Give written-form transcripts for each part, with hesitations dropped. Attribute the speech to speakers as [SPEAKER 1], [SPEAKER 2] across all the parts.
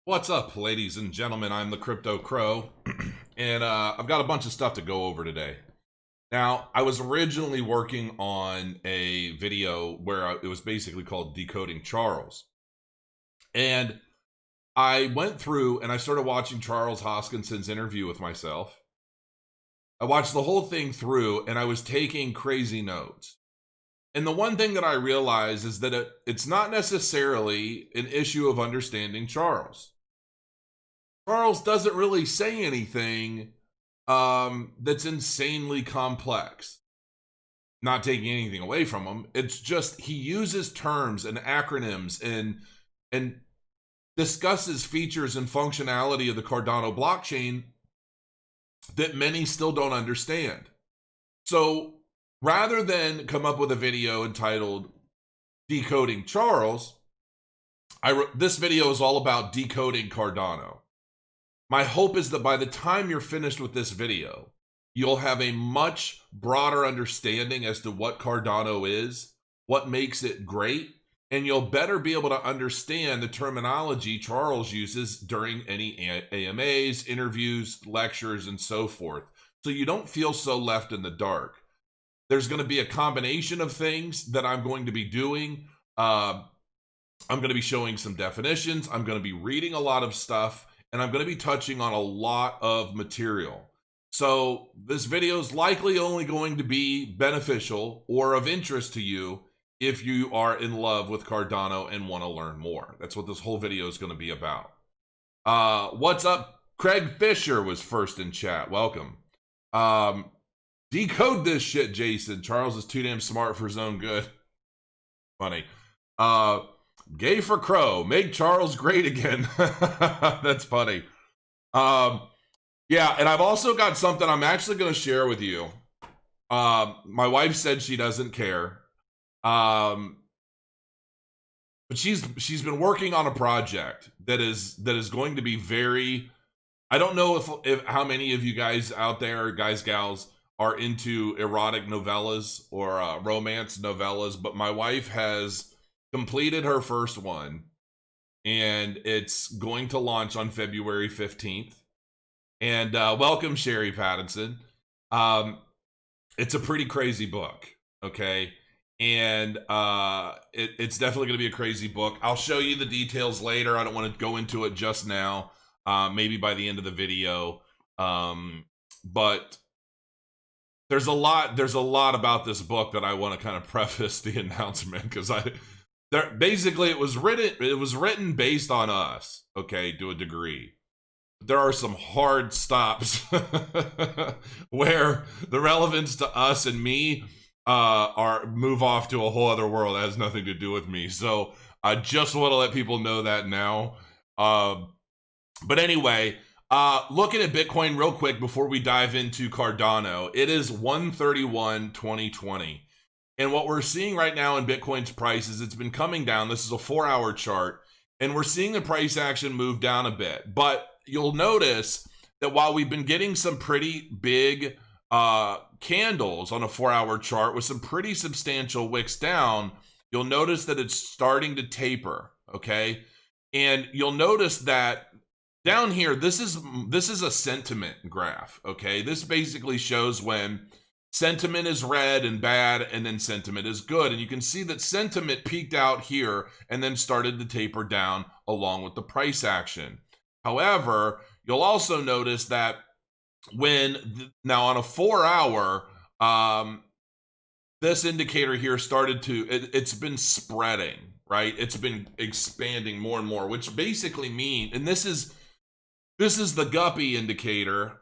[SPEAKER 1] What's up, ladies and gentlemen? I'm the Crypto Crow, and I've got a bunch of stuff to go over today. Now, I was originally working on a video where it was basically called Decoding Charles. And I went through and I started watching Charles Hoskinson's interview with myself. I watched the whole thing through and I was taking crazy notes. And the one thing that I realized is that it's not necessarily an issue of understanding Charles. Charles doesn't really say anything that's insanely complex. Not taking anything away from him. It's just he uses terms and acronyms and discusses features and functionality of the Cardano blockchain that many still don't understand. So rather than come up with a video entitled Decoding Charles, this video is all about decoding Cardano. My hope is that by the time you're finished with this video, you'll have a much broader understanding as to what Cardano is, what makes it great, and you'll better be able to understand the terminology Charles uses during any AMAs, interviews, lectures, and so forth, so you don't feel so left in the dark. There's going to be a combination of things that I'm going to be doing. I'm going to be showing some definitions. I'm going to be reading a lot of stuff. And I'm going to be touching on a lot of material. So this video is likely only going to be beneficial or of interest to you if you are in love with Cardano and want to learn more. That's what this whole video is going to be about. What's up? Craig Fisher was first in chat. Welcome. Decode this shit, Jason. Charles is too damn smart for his own good. Funny. Gay for Crow, make Charles great again. That's funny. Yeah, and I've also got something I'm actually going to share with you. My wife said she doesn't care. But she's been working on a project that is going to be very, I don't know if how many of you guys out there, guys, gals, are into erotic novellas or romance novellas, but my wife has completed her first one, and it's going to launch on February 15th. And welcome, Sherry Pattinson. It's a pretty crazy book, okay? And it's definitely going to be a crazy book. I'll show you the details later. I don't want to go into it just now. Maybe by the end of the video. But there's a lot about this book that I want to kind of preface the announcement, because basically it was written based on us, okay, to a degree. There are some hard stops where the relevance to us and me move off to a whole other world that has nothing to do with me. So I just want to let people know that now. But anyway, looking at Bitcoin real quick before we dive into Cardano, it is 131.2020. And what we're seeing right now in Bitcoin's price is it's been coming down. This is a 4-hour chart, and we're seeing the price action move down a bit. But you'll notice that while we've been getting some pretty big candles on a 4-hour chart with some pretty substantial wicks down, you'll notice that it's starting to taper, okay? And you'll notice that down here, this is a sentiment graph, okay? This basically shows when sentiment is red and bad, and then sentiment is good. And you can see that sentiment peaked out here and then started to taper down along with the price action. However, you'll also notice that now on a 4-hour, this indicator here started to, it's been spreading, right? It's been expanding more and more, which basically means, and this is the guppy indicator,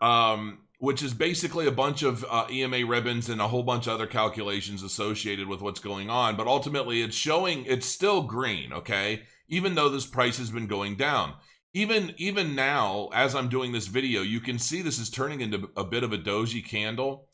[SPEAKER 1] which is basically a bunch of EMA ribbons and a whole bunch of other calculations associated with what's going on. But ultimately, it's showing it's still green, okay? Even though this price has been going down. Even now, as I'm doing this video, you can see this is turning into a bit of a doji candle,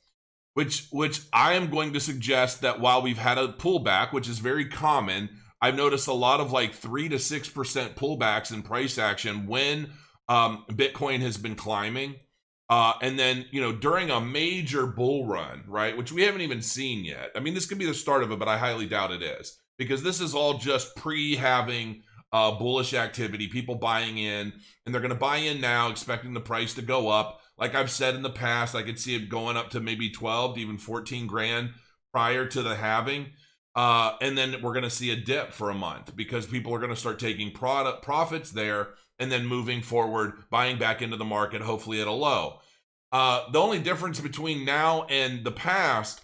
[SPEAKER 1] which I am going to suggest that while we've had a pullback, which is very common, I've noticed a lot of like 3 to 6% pullbacks in price action when Bitcoin has been climbing. And then, during a major bull run, right, which we haven't even seen yet. I mean, this could be the start of it, but I highly doubt it is, because this is all just having bullish activity, people buying in, and they're going to buy in now expecting the price to go up. Like I've said in the past, I could see it going up to maybe 12 to even 14 grand prior to the halving. And then we're going to see a dip for a month because people are going to start taking profits there and then moving forward, buying back into the market, hopefully at a low. The only difference between now and the past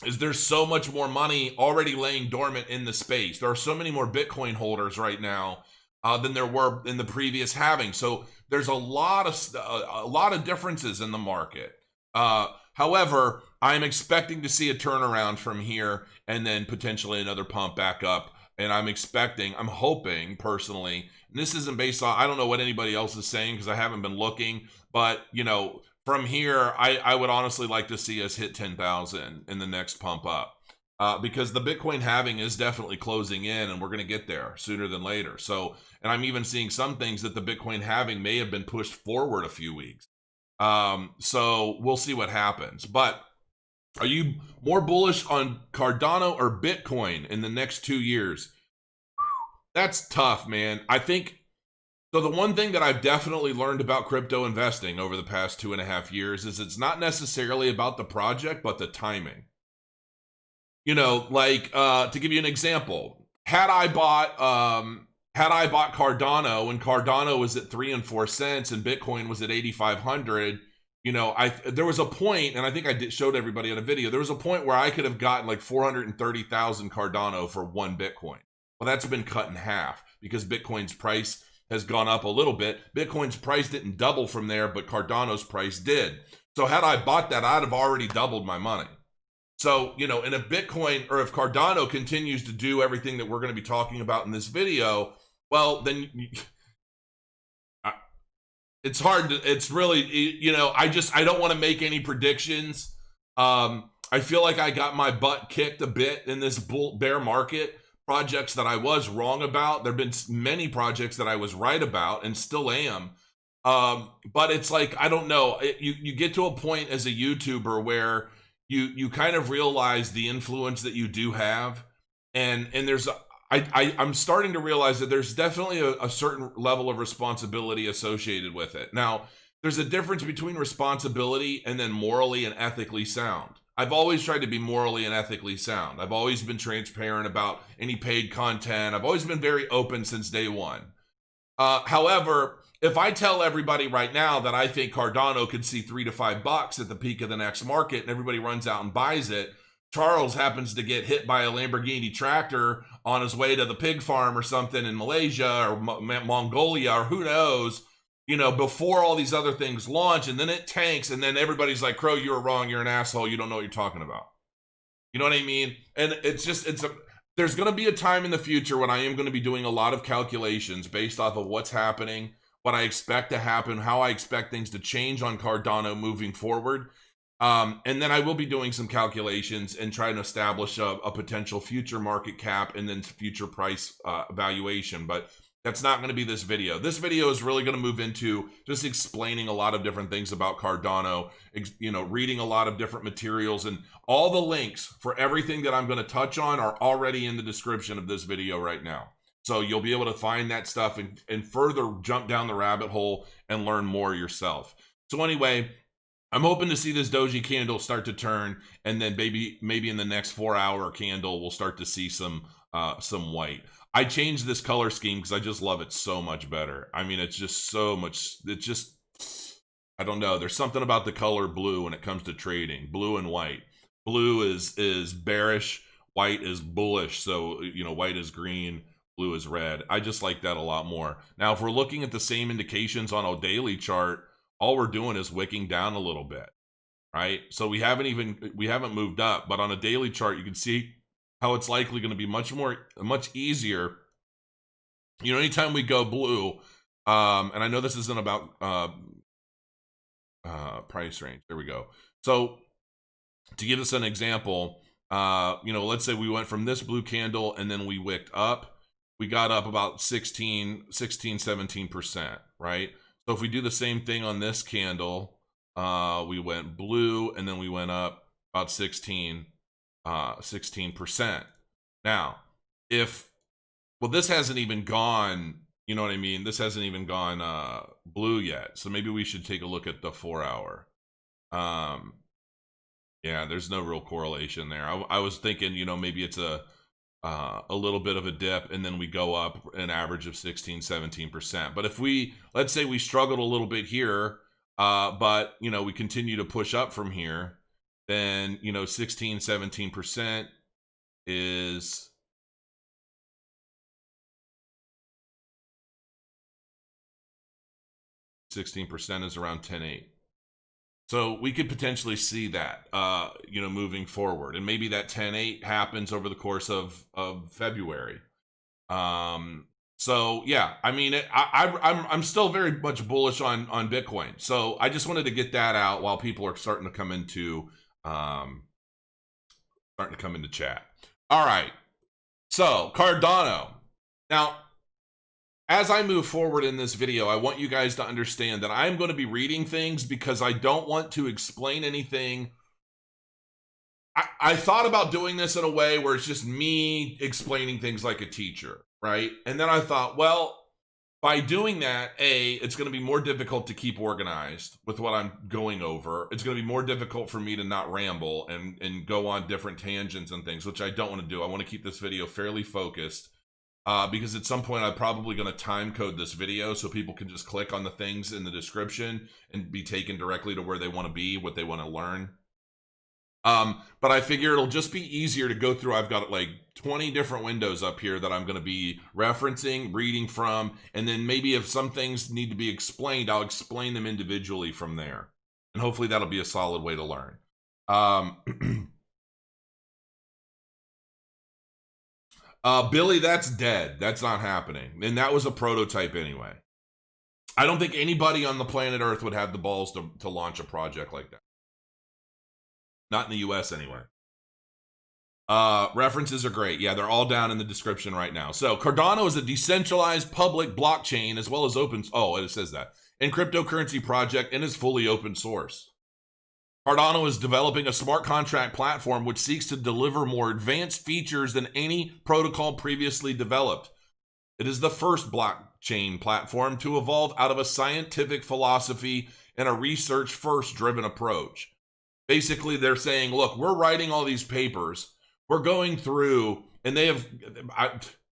[SPEAKER 1] is there's so much more money already laying dormant in the space. There are so many more Bitcoin holders right now than there were in the previous halving. So there's a lot of differences in the market. However, I'm expecting to see a turnaround from here and then potentially another pump back up. And I'm hoping personally, and this isn't based on, I don't know what anybody else is saying because I haven't been looking, but from here, I would honestly like to see us hit 10,000 in the next pump up because the Bitcoin halving is definitely closing in and we're going to get there sooner than later. So, and I'm even seeing some things that the Bitcoin halving may have been pushed forward a few weeks. So we'll see what happens. But are you more bullish on Cardano or Bitcoin in the next 2 years? That's tough, man. I think so. The one thing that I've definitely learned about crypto investing over the past 2.5 years is it's not necessarily about the project, but the timing. To give you an example, had I bought Cardano when Cardano was at 3 and 4 cents and Bitcoin was at 8,500, there was a point, and I think I showed everybody on a video, there was a point where I could have gotten like 430,000 Cardano for 1 Bitcoin. Well, that's been cut in half because Bitcoin's price has gone up a little bit. Bitcoin's price didn't double from there, but Cardano's price did. So had I bought that, I'd have already doubled my money. So, and if Bitcoin or if Cardano continues to do everything that we're going to be talking about in this video, well, then it's hard to, it's really, I don't want to make any predictions. I feel like I got my butt kicked a bit in this bear market. Projects that I was wrong about. There have been many projects that I was right about and still am. But it's like, I don't know. You get to a point as a YouTuber where you kind of realize the influence that you do have. And I'm starting to realize that there's definitely a certain level of responsibility associated with it. Now, there's a difference between responsibility and then morally and ethically sound. I've always tried to be morally and ethically sound. I've always been transparent about any paid content. I've always been very open since day one. However, if I tell everybody right now that I think Cardano could see $3 to $5 at the peak of the next market and everybody runs out and buys it, Charles happens to get hit by a Lamborghini tractor on his way to the pig farm or something in Malaysia or Mongolia or who knows, before all these other things launch, and then it tanks, and then everybody's like, Crow, you were wrong, you're an asshole, you don't know what you're talking about. You know what I mean? And there's going to be a time in the future when I am going to be doing a lot of calculations based off of what's happening, what I expect to happen, how I expect things to change on Cardano moving forward. And then I will be doing some calculations and trying to establish a potential future market cap and then future price valuation. But that's not going to be this video. This video is really going to move into just explaining a lot of different things about Cardano, reading a lot of different materials, and all the links for everything that I'm going to touch on are already in the description of this video right now. So you'll be able to find that stuff and further jump down the rabbit hole and learn more yourself. So anyway, I'm hoping to see this doji candle start to turn, and then maybe in the next 4-hour candle, we'll start to see some white. I changed this color scheme because I just love it so much better. I mean, it's just so much, I don't know. There's something about the color blue when it comes to trading. Blue and white. Blue is bearish, white is bullish. So, white is green, blue is red. I just like that a lot more. Now, if we're looking at the same indications on a daily chart, all we're doing is wicking down a little bit, right? So we haven't moved up, but on a daily chart, you can see how it's likely going to be much easier. Anytime we go blue, and I know this isn't about price range. There we go. So to give us an example, let's say we went from this blue candle and then we wicked up. We got up about 17%, right? So if we do the same thing on this candle, we went blue and then we went up about 16%. Now, if Well, this hasn't even gone, you know what I mean? This hasn't even gone blue yet. So maybe we should take a look at the 4 hour. Yeah, there's no real correlation there. I was thinking, you know, maybe it's a little bit of a dip and then we go up an average of 16-17%. But if we, let's say we struggled a little bit here, but, you know, we continue to push up from here, then, you know, 16-17% is 16% is around 10.8. So we could potentially see that, you know, moving forward, and maybe that 10.8 happens over the course of February. So yeah, I mean, I'm still very much bullish on Bitcoin. So I just wanted to get that out while people are starting to come into chat. All right. So Cardano. Now, as I move forward in this video, I want you guys to understand that I'm going to be reading things because I don't want to explain anything. I thought about doing this in a way where it's just me explaining things like a teacher, right? And then I thought, well, by doing that, it's going to be more difficult to keep organized with what I'm going over. It's going to be more difficult for me to not ramble and go on different tangents and things, which I don't want to do. I want to keep this video fairly focused. Because at some point I'm probably going to time code this video so people can just click on the things in the description and be taken directly to where they want to be, what they want to learn. But I figure it'll just be easier to go through. I've got like 20 different windows up here that I'm going to be referencing, reading from, and then maybe if some things need to be explained, I'll explain them individually from there. And hopefully that'll be a solid way to learn. Billy, that's dead. That's not happening. And that was a prototype anyway. I don't think anybody on the planet Earth would have the balls to launch a project like that. Not in the US anyway. References are great. Yeah, they're all down in the description right now. So Cardano is a decentralized public blockchain as well as open. Oh, it says that. And cryptocurrency project and is fully open source. Cardano is developing a smart contract platform which seeks to deliver more advanced features than any protocol previously developed. It is the first blockchain platform to evolve out of a scientific philosophy and a research-first driven approach. Basically, they're saying, look, we're writing all these papers. We're going through, and they have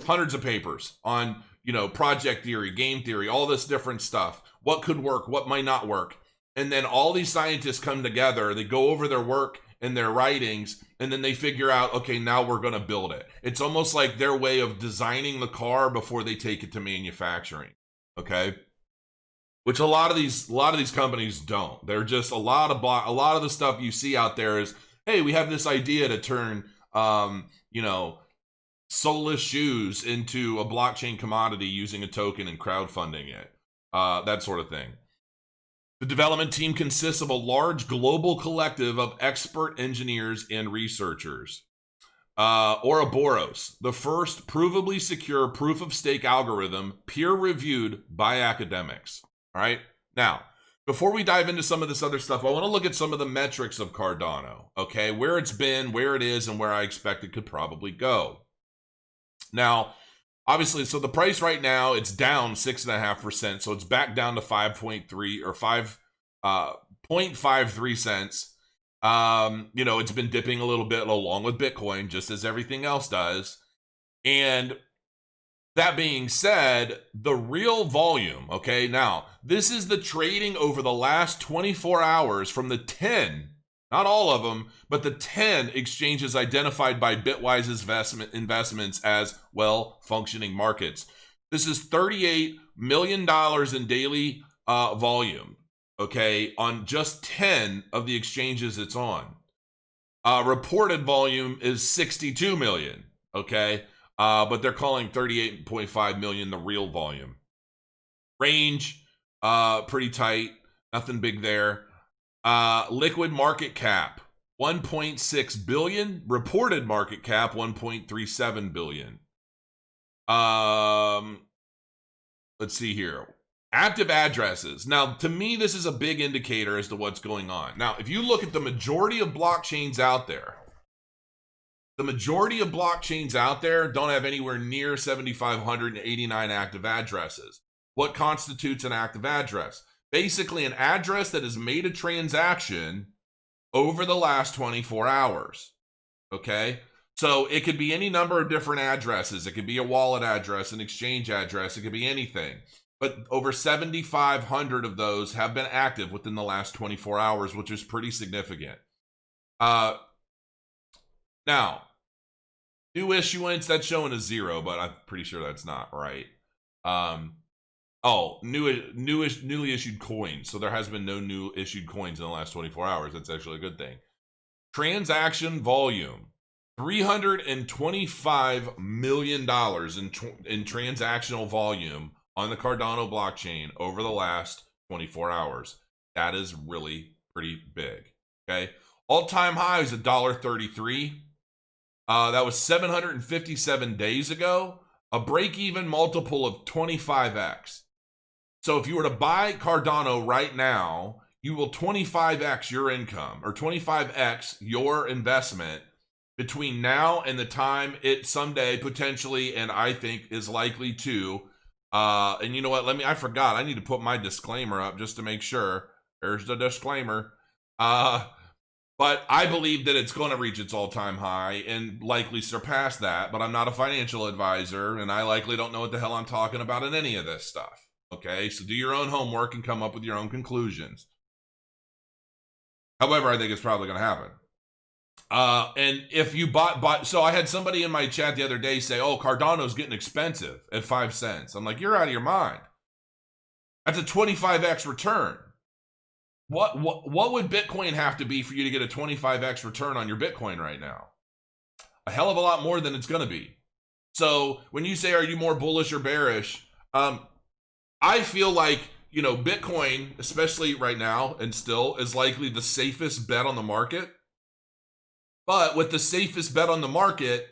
[SPEAKER 1] hundreds of papers on, you know, project theory, game theory, all this different stuff. What could work? What might not work? And then all these scientists come together, they go over their work and their writings, and then they figure out, okay, now we're going to build it. It's almost like their way of designing the car before they take it to manufacturing, okay? Which a lot of these companies don't. They're just a lot of the stuff you see out there is, hey, we have this idea to turn, you know, soulless shoes into a blockchain commodity using a token and crowdfunding it, that sort of thing. The development team consists of a large global collective of expert engineers and researchers. Ouroboros, the first provably secure proof-of-stake algorithm peer-reviewed by academics. All right? Now, before we dive into some of this other stuff, I want to look at some of the metrics of Cardano, okay? Where it's been, where it is, and where I expect it could probably go. Now, obviously, so the price right now, it's down 6.5%, so it's back down to 5.3 or 5.53 cents. You know, it's been dipping a little bit along with Bitcoin, just as everything else does. And that being said, the real volume, okay, now, this is the trading over the last 24 hours from the 10, not all of them, but the 10 exchanges identified by Bitwise's investments as well-functioning markets. This is $38 million in daily volume, okay, on just 10 of the exchanges it's on. Reported volume is 62 million, okay, but they're calling 38.5 million the real volume. Range, pretty tight, nothing big there. Liquid market cap, 1.6 billion. Reported market cap, 1.37 billion. Let's see here. Active addresses. Now, to me, this is a big indicator as to what's going on. Now, if you look at the majority of blockchains out there, The majority of blockchains out there don't have anywhere near 7,589 active addresses. What constitutes an active address? Basically, an address that has made a transaction over the last 24 hours. Okay? So it could be any number of different addresses. It could be a wallet address, an exchange address. It could be anything. But over 7,500 of those have been active within the last 24 hours, which is pretty significant. Now, new issuance, that's showing a 0, but I'm pretty sure that's not right. Newly issued coins. So there has been no new issued coins in the last 24 hours. That's actually a good thing. Transaction volume. $325 million in transactional volume on the Cardano blockchain over the last 24 hours. That is really pretty big. Okay. All-time high is $1.33. That was 757 days ago. A break-even multiple of 25x. So if you were to buy Cardano right now, you will 25x your income or 25x your investment between now and the time it someday potentially, and I think is likely to, and you know what, I forgot, I need to put my disclaimer up just to make sure. There's the disclaimer. But I believe that it's going to reach its all-time high and likely surpass that, but I'm not a financial advisor, and I likely don't know what the hell I'm talking about in any of this stuff. Okay, so do your own homework and come up with your own conclusions. However, I think it's probably going to happen. And if you bought, so I had somebody in my chat the other day say, oh, Cardano's getting expensive at 5 cents. I'm like, you're out of your mind. That's a 25x return. What would Bitcoin have to be for you to get a 25x return on your Bitcoin right now? A hell of a lot more than it's going to be. So when you say, are you more bullish or bearish? I feel like, Bitcoin, especially right now and still, is likely the safest bet on the market. But with the safest bet on the market,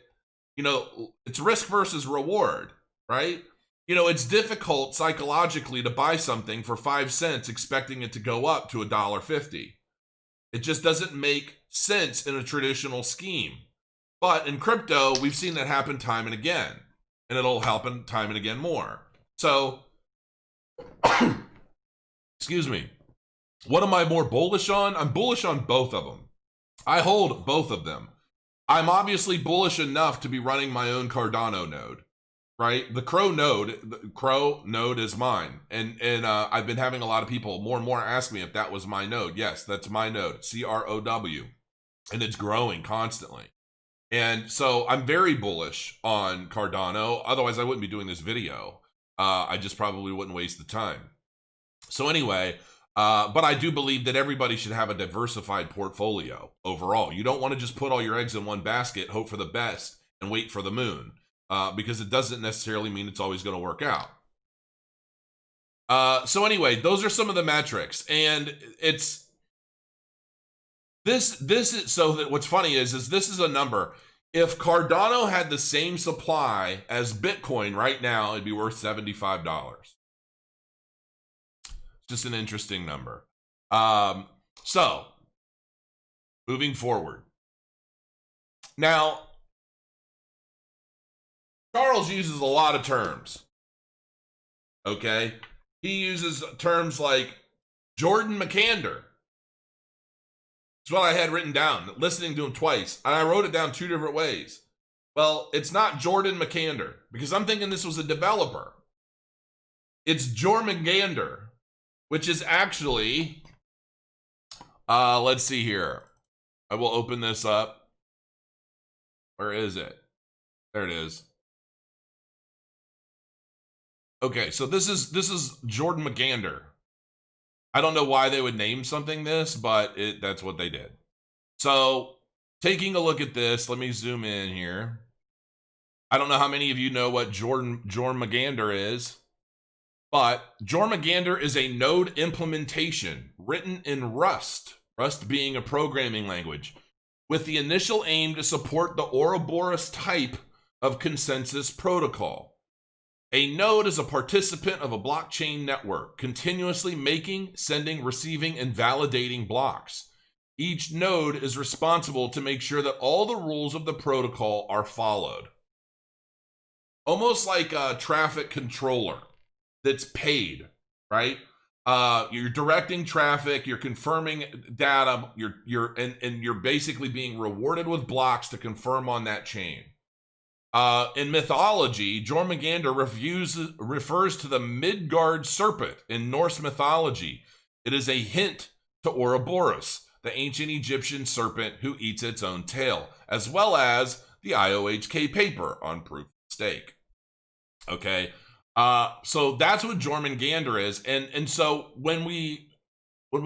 [SPEAKER 1] it's risk versus reward, right? It's difficult psychologically to buy something for 5 cents expecting it to go up to $1.50. It just doesn't make sense in a traditional scheme. But in crypto, we've seen that happen time and again, and it'll happen time and again more. So, excuse me. What am I more bullish on? I'm bullish on both of them. I hold both of them. I'm obviously bullish enough to be running my own Cardano node, right? The Crow node is mine. And I've been having a lot of people more and more ask me if that was my node. Yes, that's my node, CROW. And it's growing constantly. And so I'm very bullish on Cardano. Otherwise, I wouldn't be doing this video. I just probably wouldn't waste the time. So anyway, but I do believe that everybody should have a diversified portfolio overall. You don't want to just put all your eggs in one basket, hope for the best, and wait for the moon, because it doesn't necessarily mean it's always going to work out. So anyway, those are some of the metrics, and it's this is so that what's funny is this is a number. If Cardano had the same supply as Bitcoin right now, it'd be worth $75. Just an interesting number. So, moving forward. Now, Charles uses a lot of terms. Okay? He uses terms like Jordan McAnder. That's what I had written down, listening to him twice. And I wrote it down 2 different ways. Well, it's not Jordan McAnder, because I'm thinking this was a developer. It's Jormungandr, which is actually, let's see here. I will open this up. Where is it? There it is. Okay, so this is Jordan McAnder. I don't know why they would name something this, but that's what they did. So, taking a look at this, let me zoom in here. I don't know how many of you know what Jormungandr is. But Jormungandr is a node implementation written in Rust, Rust being a programming language, with the initial aim to support the Ouroboros type of consensus protocol. A node is a participant of a blockchain network, continuously making, sending, receiving, and validating blocks. Each node is responsible to make sure that all the rules of the protocol are followed. Almost like a traffic controller that's paid, right? You're directing traffic, you're confirming data, you're basically being rewarded with blocks to confirm on that chain. In mythology, Jormungandr refers to the Midgard serpent in Norse mythology. It is a hint to Ouroboros, the ancient Egyptian serpent who eats its own tail, as well as the IOHK paper on proof of stake. Okay, so that's what Jormungandr is, and so when we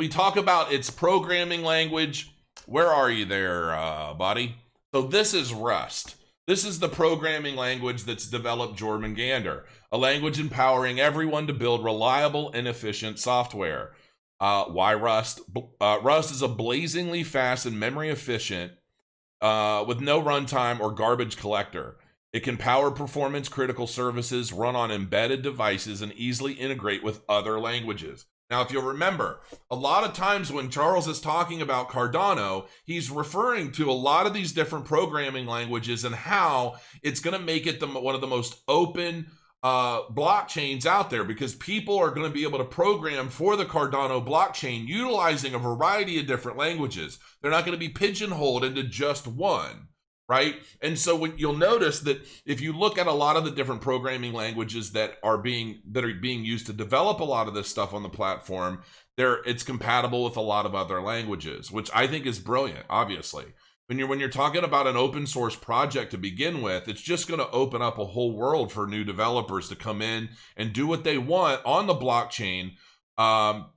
[SPEAKER 1] talk about its programming language, where are you there, buddy? So this is Rust. This is the programming language that's developed Jormungandr, a language empowering everyone to build reliable and efficient software. Why Rust? Rust is a blazingly fast and memory efficient with no runtime or garbage collector. It can power performance critical services, run on embedded devices, and easily integrate with other languages. Now, if you'll remember, a lot of times when Charles is talking about Cardano, he's referring to a lot of these different programming languages and how it's going to make it one of the most open blockchains out there, because people are going to be able to program for the Cardano blockchain utilizing a variety of different languages. They're not going to be pigeonholed into just one. Right? And so when you'll notice that if you look at a lot of the different programming languages that are being used to develop a lot of this stuff on the platform, it's compatible with a lot of other languages, which I think is brilliant. Obviously, when you're talking about an open source project to begin with, it's just going to open up a whole world for new developers to come in and do what they want on the blockchain. I'll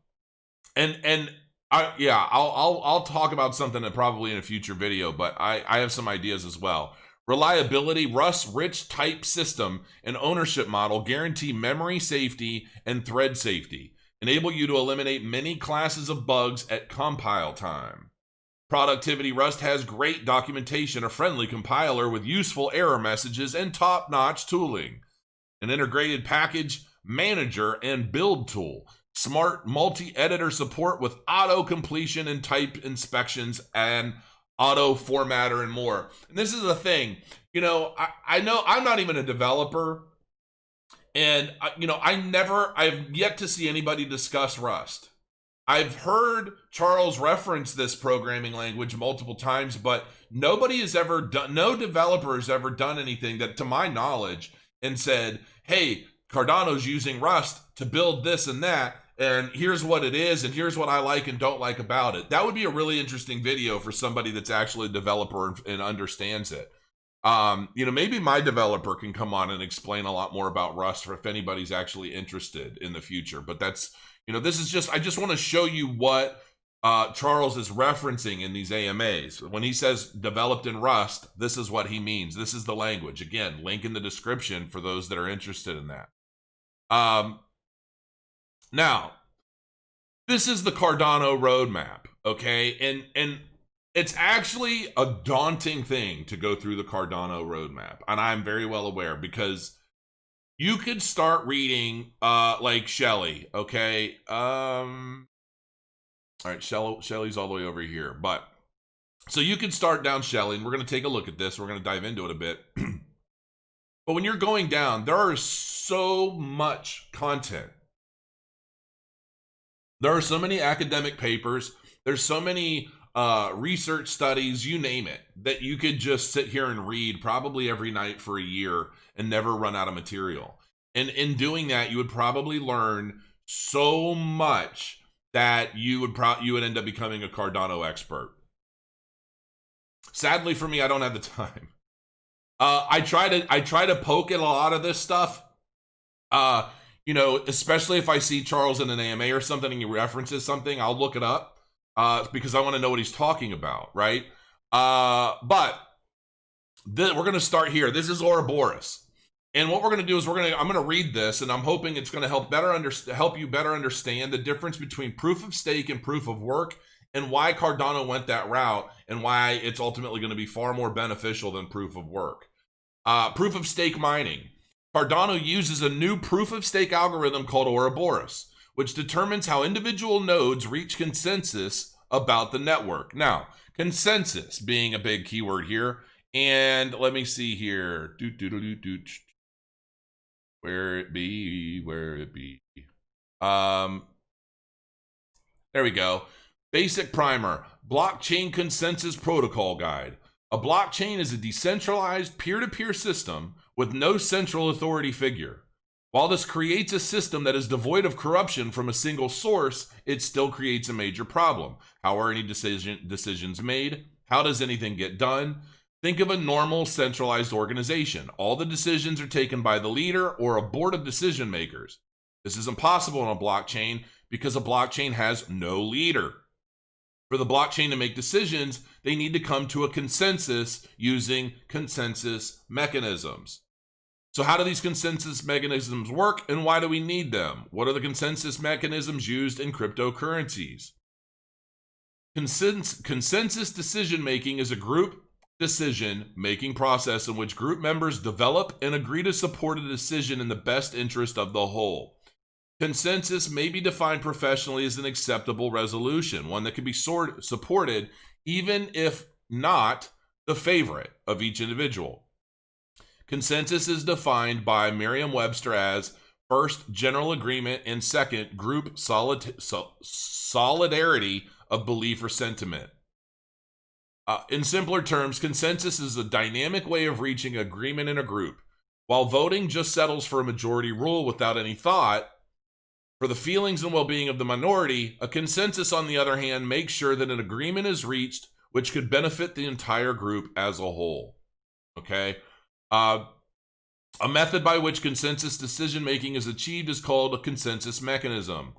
[SPEAKER 1] talk about something that probably in a future video, but I have some ideas as well. Reliability, Rust's rich type system and ownership model guarantee memory safety and thread safety, enable you to eliminate many classes of bugs at compile time. Productivity, Rust has great documentation, a friendly compiler with useful error messages, and top-notch tooling. An integrated package manager and build tool. Smart multi-editor support with auto-completion and type inspections and auto-formatter and more. And this is the thing, I know I'm not even a developer, and I've yet to see anybody discuss Rust. I've heard Charles reference this programming language multiple times, but no developer has ever done anything that, to my knowledge, and said, hey, Cardano's using Rust to build this and that, and here's what it is, and here's what I like and don't like about it. That would be a really interesting video for somebody that's actually a developer and understands it. Maybe my developer can come on and explain a lot more about Rust if anybody's actually interested in the future. But that's, this is just, I just want to show you what Charles is referencing in these AMAs. When he says developed in Rust, this is what he means. This is the language. Again, link in the description for those that are interested in that. Now, this is the Cardano roadmap, okay? And it's actually a daunting thing to go through the Cardano roadmap. And I'm very well aware, because you could start reading like Shelly, okay? All right, Shelly's all the way over here. But so you could start down Shelly, and we're going to take a look at this. We're going to dive into it a bit. But when you're going down, there is so much content. There are so many academic papers, there's so many research studies, you name it, that you could just sit here and read probably every night for a year and never run out of material. And in doing that, you would probably learn so much that you would end up becoming a Cardano expert. Sadly for me, I don't have the time. I try to poke at a lot of this stuff. Especially if I see Charles in an AMA or something and he references something, I'll look it up because I want to know what he's talking about, right? But we're going to start here. This is Ouroboros. And what we're going to do is I'm going to read this, and I'm hoping it's going to help you better understand the difference between proof of stake and proof of work, and why Cardano went that route, and why it's ultimately going to be far more beneficial than proof of work. Proof of stake mining. Cardano uses a new proof-of-stake algorithm called Ouroboros, which determines how individual nodes reach consensus about the network. Now, consensus being a big keyword here. And let me see here. Where it be? There we go. Basic primer. Blockchain consensus protocol guide. A blockchain is a decentralized peer-to-peer system with no central authority figure. While this creates a system that is devoid of corruption from a single source, it still creates a major problem. How are any decisions made? How does anything get done? Think of a normal centralized organization. All the decisions are taken by the leader or a board of decision makers. This is impossible on a blockchain because a blockchain has no leader. For the blockchain to make decisions, they need to come to a consensus using consensus mechanisms. So how do these consensus mechanisms work, and why do we need them? What are the consensus mechanisms used in cryptocurrencies? Consensus decision-making is a group decision-making process in which group members develop and agree to support a decision in the best interest of the whole. Consensus may be defined professionally as an acceptable resolution, one that can be supported even if not the favorite of each individual. Consensus is defined by Merriam-Webster as first, general agreement, and second, group solidarity of belief or sentiment. In simpler terms, consensus is a dynamic way of reaching agreement in a group. While voting just settles for a majority rule without any thought, for the feelings and well-being of the minority, a consensus, on the other hand, makes sure that an agreement is reached which could benefit the entire group as a whole. Okay? A method by which consensus decision-making is achieved is called a consensus mechanism.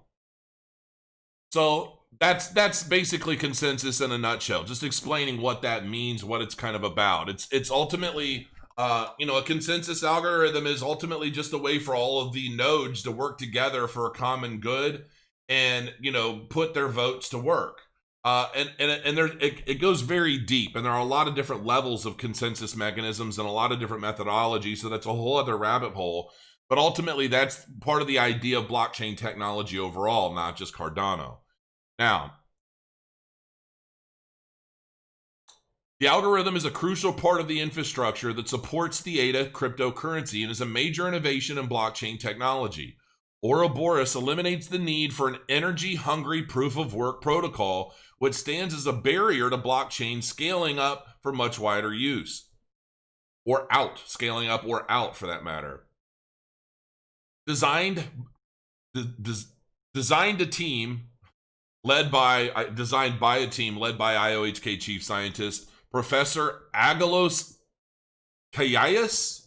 [SPEAKER 1] So that's basically consensus in a nutshell, just explaining what that means, what it's kind of about. It's ultimately, a consensus algorithm is ultimately just a way for all of the nodes to work together for a common good and, put their votes to work. It goes very deep, and there are a lot of different levels of consensus mechanisms and a lot of different methodologies, so that's a whole other rabbit hole. But ultimately, that's part of the idea of blockchain technology overall, not just Cardano. Now, the algorithm is a crucial part of the infrastructure that supports the ADA cryptocurrency and is a major innovation in blockchain technology. Ouroboros eliminates the need for an energy-hungry proof-of-work protocol, which stands as a barrier to blockchain scaling up for much wider use. Or out, scaling up or out for that matter. Designed by a team led by IOHK chief scientist Professor Agalos Kayas.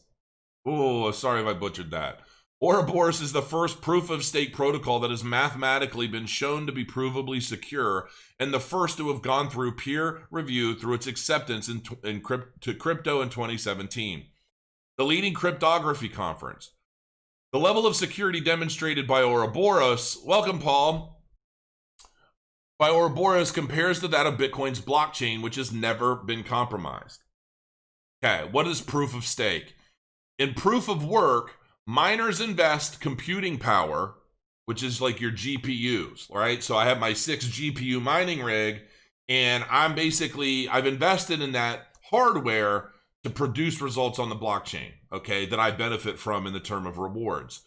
[SPEAKER 1] Oh, sorry if I butchered that. Ouroboros is the first proof-of-stake protocol that has mathematically been shown to be provably secure and the first to have gone through peer review through its acceptance to crypto in 2017. The leading cryptography conference. The level of security demonstrated by Ouroboros, welcome Paul, by Ouroboros compares to that of Bitcoin's blockchain, which has never been compromised. Okay, what is proof of stake? In proof of work, miners invest computing power, which is like your GPUs, right? So I have my 6 GPU mining rig, and I've invested in that hardware to produce results on the blockchain, okay, that I benefit from in the term of rewards.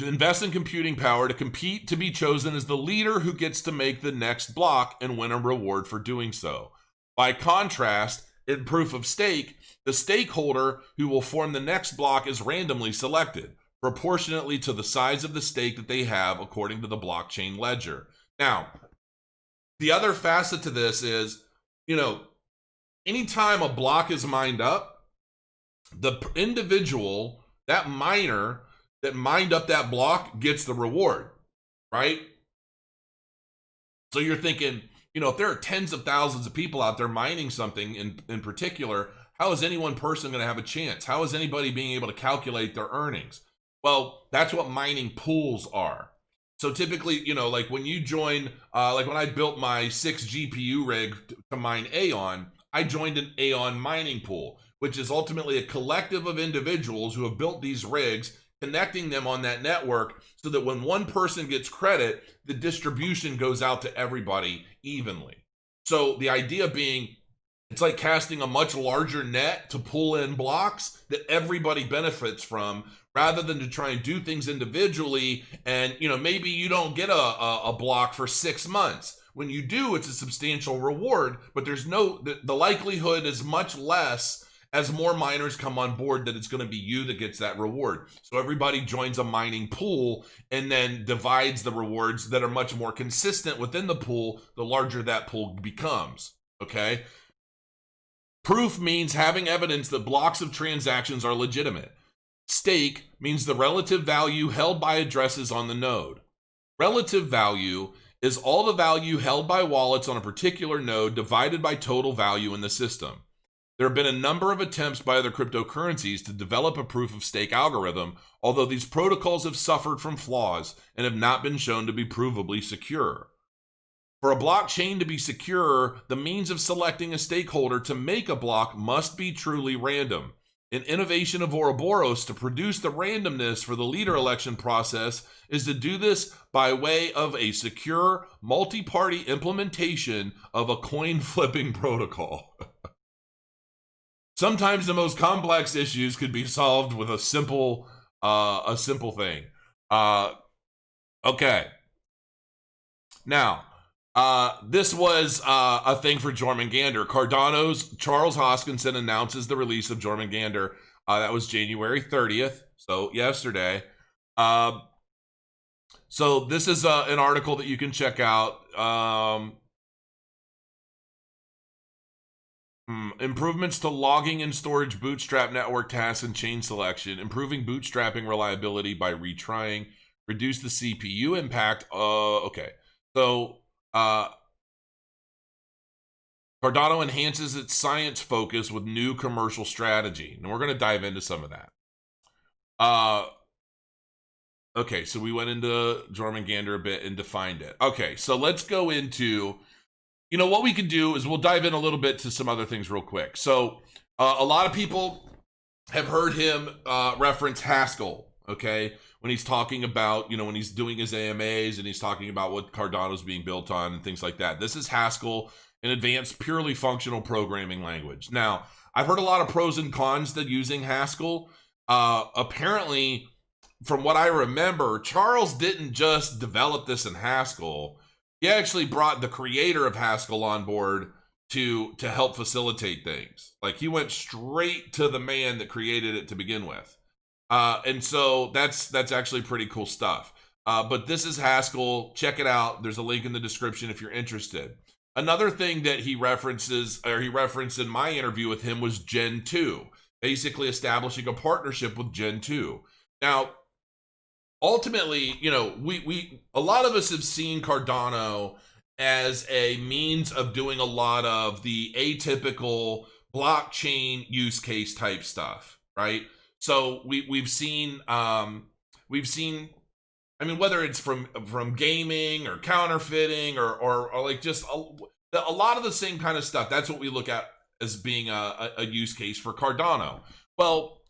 [SPEAKER 1] Invest in computing power to compete to be chosen as the leader who gets to make the next block and win a reward for doing so. By contrast, in proof of stake, the stakeholder who will form the next block is randomly selected, proportionately to the size of the stake that they have according to the blockchain ledger. Now, the other facet to this is, anytime a block is mined up, the individual, that miner that mined up that block gets the reward, right? So you're thinking, if there are tens of thousands of people out there mining something in particular, how is any one person going to have a chance? How is anybody being able to calculate their earnings? Well, that's what mining pools are. So typically, like when you join, like when I built my 6 GPU rig to mine Aeon, I joined an Aeon mining pool, which is ultimately a collective of individuals who have built these rigs connecting them on that network so that when one person gets credit, the distribution goes out to everybody evenly. So the idea being, it's like casting a much larger net to pull in blocks that everybody benefits from, rather than to try and do things individually. And, maybe you don't get a block for 6 months. When you do, it's a substantial reward, but the likelihood is much less as more miners come on board that it's going to be you that gets that reward. So everybody joins a mining pool and then divides the rewards that are much more consistent within the pool, the larger that pool becomes. Okay? Proof means having evidence that blocks of transactions are legitimate. Stake means the relative value held by addresses on the node. Relative value is all the value held by wallets on a particular node divided by total value in the system. There have been a number of attempts by other cryptocurrencies to develop a proof of stake algorithm, although these protocols have suffered from flaws and have not been shown to be provably secure. For a blockchain to be secure, the means of selecting a stakeholder to make a block must be truly random. An innovation of Ouroboros to produce the randomness for the leader election process is to do this by way of a secure, multi-party implementation of a coin flipping protocol. Sometimes the most complex issues could be solved with a simple thing. Okay. Now, this was a thing for Jormungandr. Cardano's Charles Hoskinson announces the release of Jormungandr. That was January 30th, so yesterday. So this is an article that you can check out. Improvements to logging and storage bootstrap network tasks and chain selection. Improving bootstrapping reliability by retrying. Reduce the CPU impact. Okay. So Cardano enhances its science focus with new commercial strategy. And we're going to dive into some of that. Okay, so we went into Jormungandr a bit and defined it. Okay, so let's go into, what we can do is we'll dive in a little bit to some other things real quick. So a lot of people have heard him reference Haskell, okay? When he's talking about, when he's doing his AMAs and he's talking about what Cardano's being built on and things like that. This is Haskell, an advanced, purely functional programming language. Now, I've heard a lot of pros and cons to using Haskell. Apparently, from what I remember, Charles didn't just develop this in Haskell. He actually brought the creator of Haskell on board to help facilitate things. Like, he went straight to the man that created it to begin with. And so that's actually pretty cool stuff. But this is Haskell. Check it out. There's a link in the description if you're interested. Another thing that he referenced in my interview with him was Gen 2, basically establishing a partnership with Gen 2. Now, ultimately, we a lot of us have seen Cardano as a means of doing a lot of the atypical blockchain use case type stuff, right? So we've seen whether it's from gaming or counterfeiting or like just a lot of the same kind of stuff. That's what we look at as being a use case for Cardano. Well,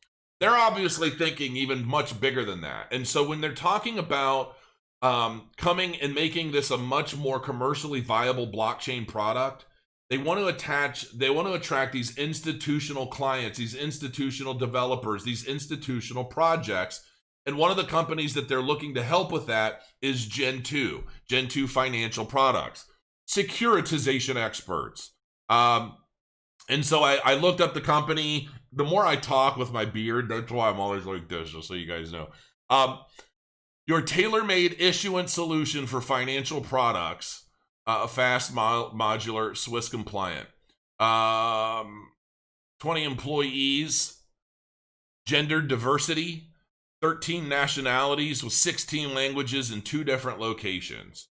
[SPEAKER 1] they're obviously thinking even much bigger than that. And so when they're talking about coming and making this a much more commercially viable blockchain product, they want to attract these institutional clients, these institutional developers, these institutional projects. And one of the companies that they're looking to help with that is Gen 2 financial products, securitization experts. And so I looked up the company. The more I talk with my beard, that's why I'm always like this, just so you guys know. Your tailor-made issuance solution for financial products, fast, modular, Swiss compliant. 20 employees, gender diversity, 13 nationalities with 16 languages in 2 different locations.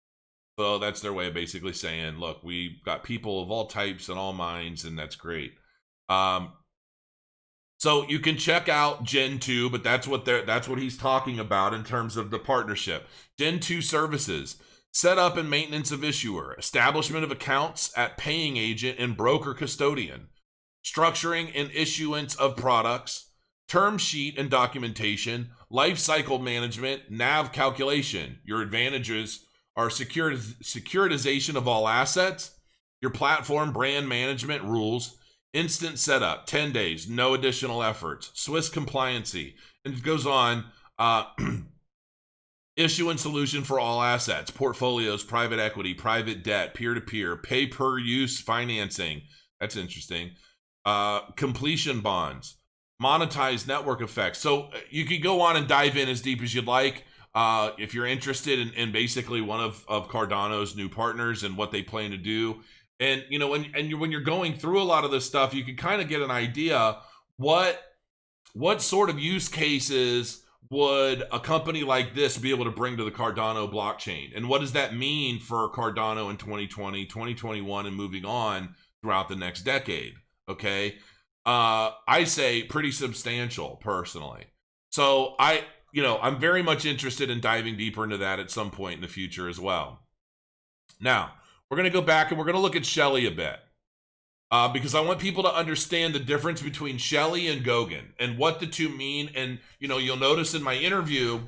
[SPEAKER 1] So that's their way of basically saying, look, we've got people of all types and all minds, and that's great. So you can check out Gen 2, but that's what he's talking about in terms of the partnership. Gen 2 services, setup and maintenance of issuer, establishment of accounts at paying agent and broker custodian, structuring and issuance of products, term sheet and documentation, life cycle management, NAV calculation. Your advantages are securitization of all assets, your platform brand management rules, instant setup, 10 days, no additional efforts, Swiss compliancy, and it goes on. Issue and solution for all assets, portfolios, private equity, private debt, peer-to-peer, pay-per-use financing. That's interesting. Completion bonds, monetize network effects. So you could go on and dive in as deep as you'd like. If you're interested in basically one of Cardano's new partners and what they plan to do. And, you know, when you're going through a lot of this stuff, you can kind of get an idea what sort of use cases would a company like this be able to bring to the Cardano blockchain? And what does that mean for Cardano in 2020, 2021, and moving on throughout the next decade? Okay. I say pretty substantial personally. So I'm very much interested in diving deeper into that at some point in the future as well. Now, we're going to go back and we're going to look at Shelly a bit. Because I want people to understand the difference between Shelly and Goguen and what the two mean. And, you know, you'll notice in my interview,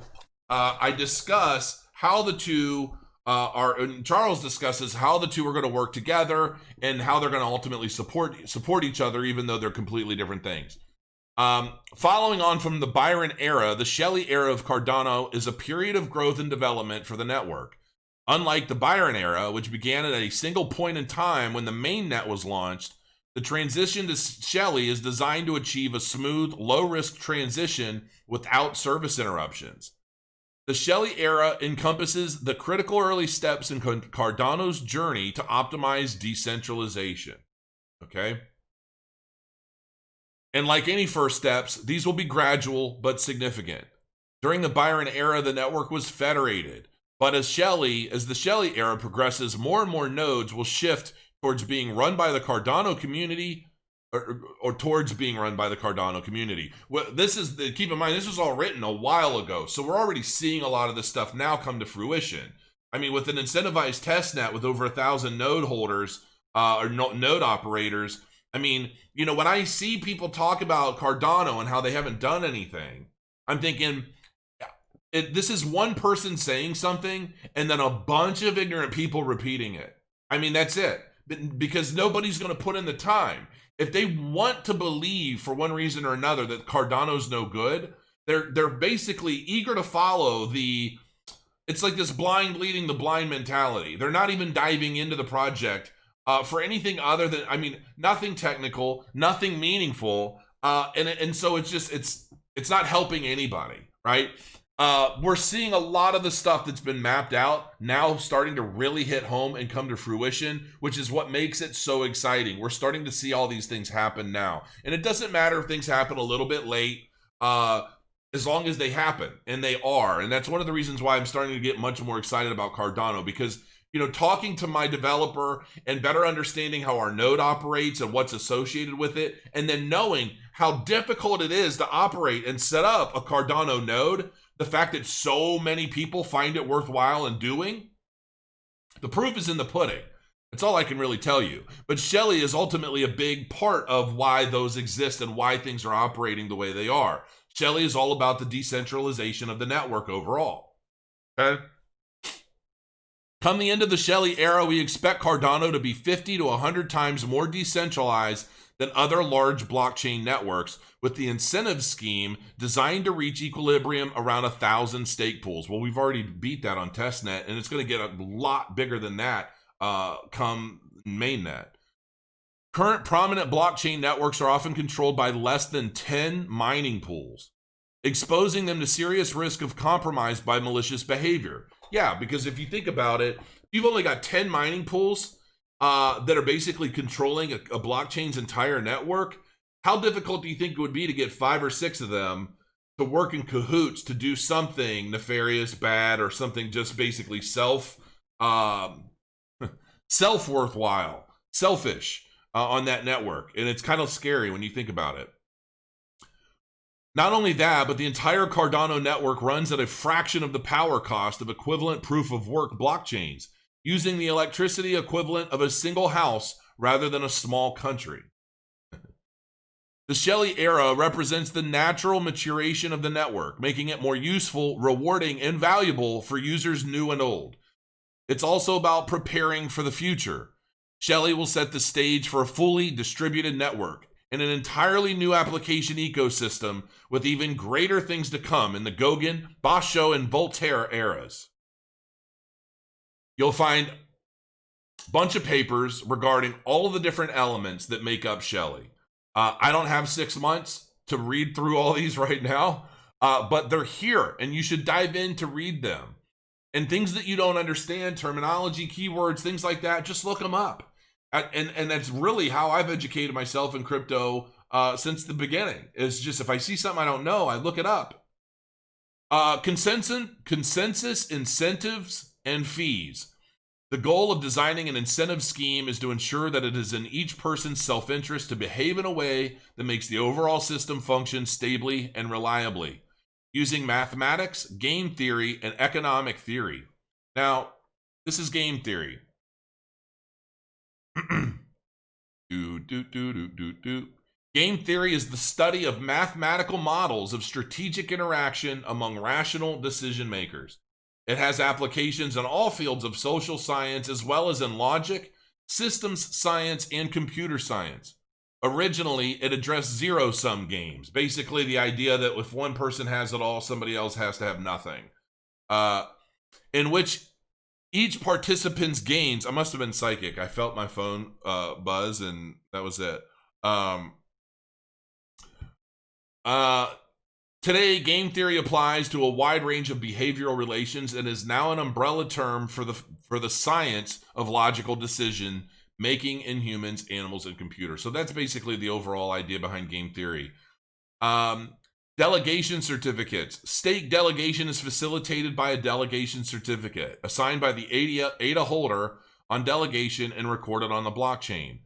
[SPEAKER 1] I discuss how the two and Charles discusses how the two are going to work together and how they're going to ultimately support each other, even though they're completely different things. Following on from the Byron era, the Shelly era of Cardano is a period of growth and development for the network. Unlike the Byron era, which began at a single point in time when the mainnet was launched, the transition to Shelly is designed to achieve a smooth, low-risk transition without service interruptions. The Shelly era encompasses the critical early steps in Cardano's journey to optimize decentralization. Okay? And like any first steps, these will be gradual but significant. During the Byron era, the network was federated. But as the Shelly era progresses, more and more nodes will shift towards being run by the Cardano community or towards being run by the Cardano community. Well, keep in mind, this was all written a while ago. So we're already seeing a lot of this stuff now come to fruition. I mean, with an incentivized testnet with over 1,000 node holders or node operators, I mean, you know, when I see people talk about Cardano and how they haven't done anything, I'm thinking, this is one person saying something and then a bunch of ignorant people repeating it. I mean, that's it. Because nobody's going to put in the time. If they want to believe for one reason or another that Cardano's no good, they're basically eager to follow it's like this blind leading the blind mentality. They're not even diving into the project for anything other than, I mean, nothing technical, nothing meaningful. And so it's not helping anybody, right? We're seeing a lot of the stuff that's been mapped out now starting to really hit home and come to fruition, which is what makes it so exciting. We're starting to see all these things happen now. And it doesn't matter if things happen a little bit late, as long as they happen, and they are. And that's one of the reasons why I'm starting to get much more excited about Cardano, because, you know, talking to my developer and better understanding how our node operates and what's associated with it, and then knowing how difficult it is to operate and set up a Cardano node, the fact that so many people find it worthwhile in doing, the proof is in the pudding. That's all I can really tell you. But Shelly is ultimately a big part of why those exist and why things are operating the way they are. Shelly is all about the decentralization of the network overall. Okay? Come the end of the Shelly era, we expect Cardano to be 50 to 100 times more decentralized than other large blockchain networks, with the incentive scheme designed to reach equilibrium around 1,000 stake pools. Well, we've already beat that on testnet, and it's going to get a lot bigger than that come mainnet. Current prominent blockchain networks are often controlled by less than 10 mining pools, exposing them to serious risk of compromise by malicious behavior. Yeah, because if you think about it, you've only got 10 mining pools that are basically controlling a blockchain's entire network. How difficult do you think it would be to get 5 or 6 of them to work in cahoots to do something nefarious, bad, or something just basically self-worthwhile, selfish on that network? And it's kind of scary when you think about it. Not only that, but the entire Cardano network runs at a fraction of the power cost of equivalent proof-of-work blockchains, using the electricity equivalent of a single house rather than a small country. The Shelley era represents the natural maturation of the network, making it more useful, rewarding, and valuable for users new and old. It's also about preparing for the future. Shelley will set the stage for a fully distributed network and an entirely new application ecosystem with even greater things to come in the Gauguin, Basho, and Voltaire eras. You'll find a bunch of papers regarding all of the different elements that make up Shelley. I don't have 6 months to read through all these right now, but they're here, and you should dive in to read them. And things that you don't understand, terminology, keywords, things like that, just look them up. And that's really how I've educated myself in crypto since the beginning. It's just if I see something I don't know, I look it up. Consensus, incentives, and fees. The goal of designing an incentive scheme is to ensure that it is in each person's self-interest to behave in a way that makes the overall system function stably and reliably, using mathematics, game theory, and economic theory. Now, this is game theory. Game theory is the study of mathematical models of strategic interaction among rational decision makers. It has applications in all fields of social science as well as in logic, systems science, and computer science. Originally, it addressed zero-sum games, basically the idea that if one person has it all, somebody else has to have nothing, in which each participant's gains, I must have been psychic, I felt my phone buzz and that was it. Today, game theory applies to a wide range of behavioral relations and is now an umbrella term for the science of logical decision making in humans, animals, and computers. So that's basically the overall idea behind game theory. Delegation certificates. Stake delegation is facilitated by a delegation certificate assigned by the ADA holder on delegation and recorded on the blockchain.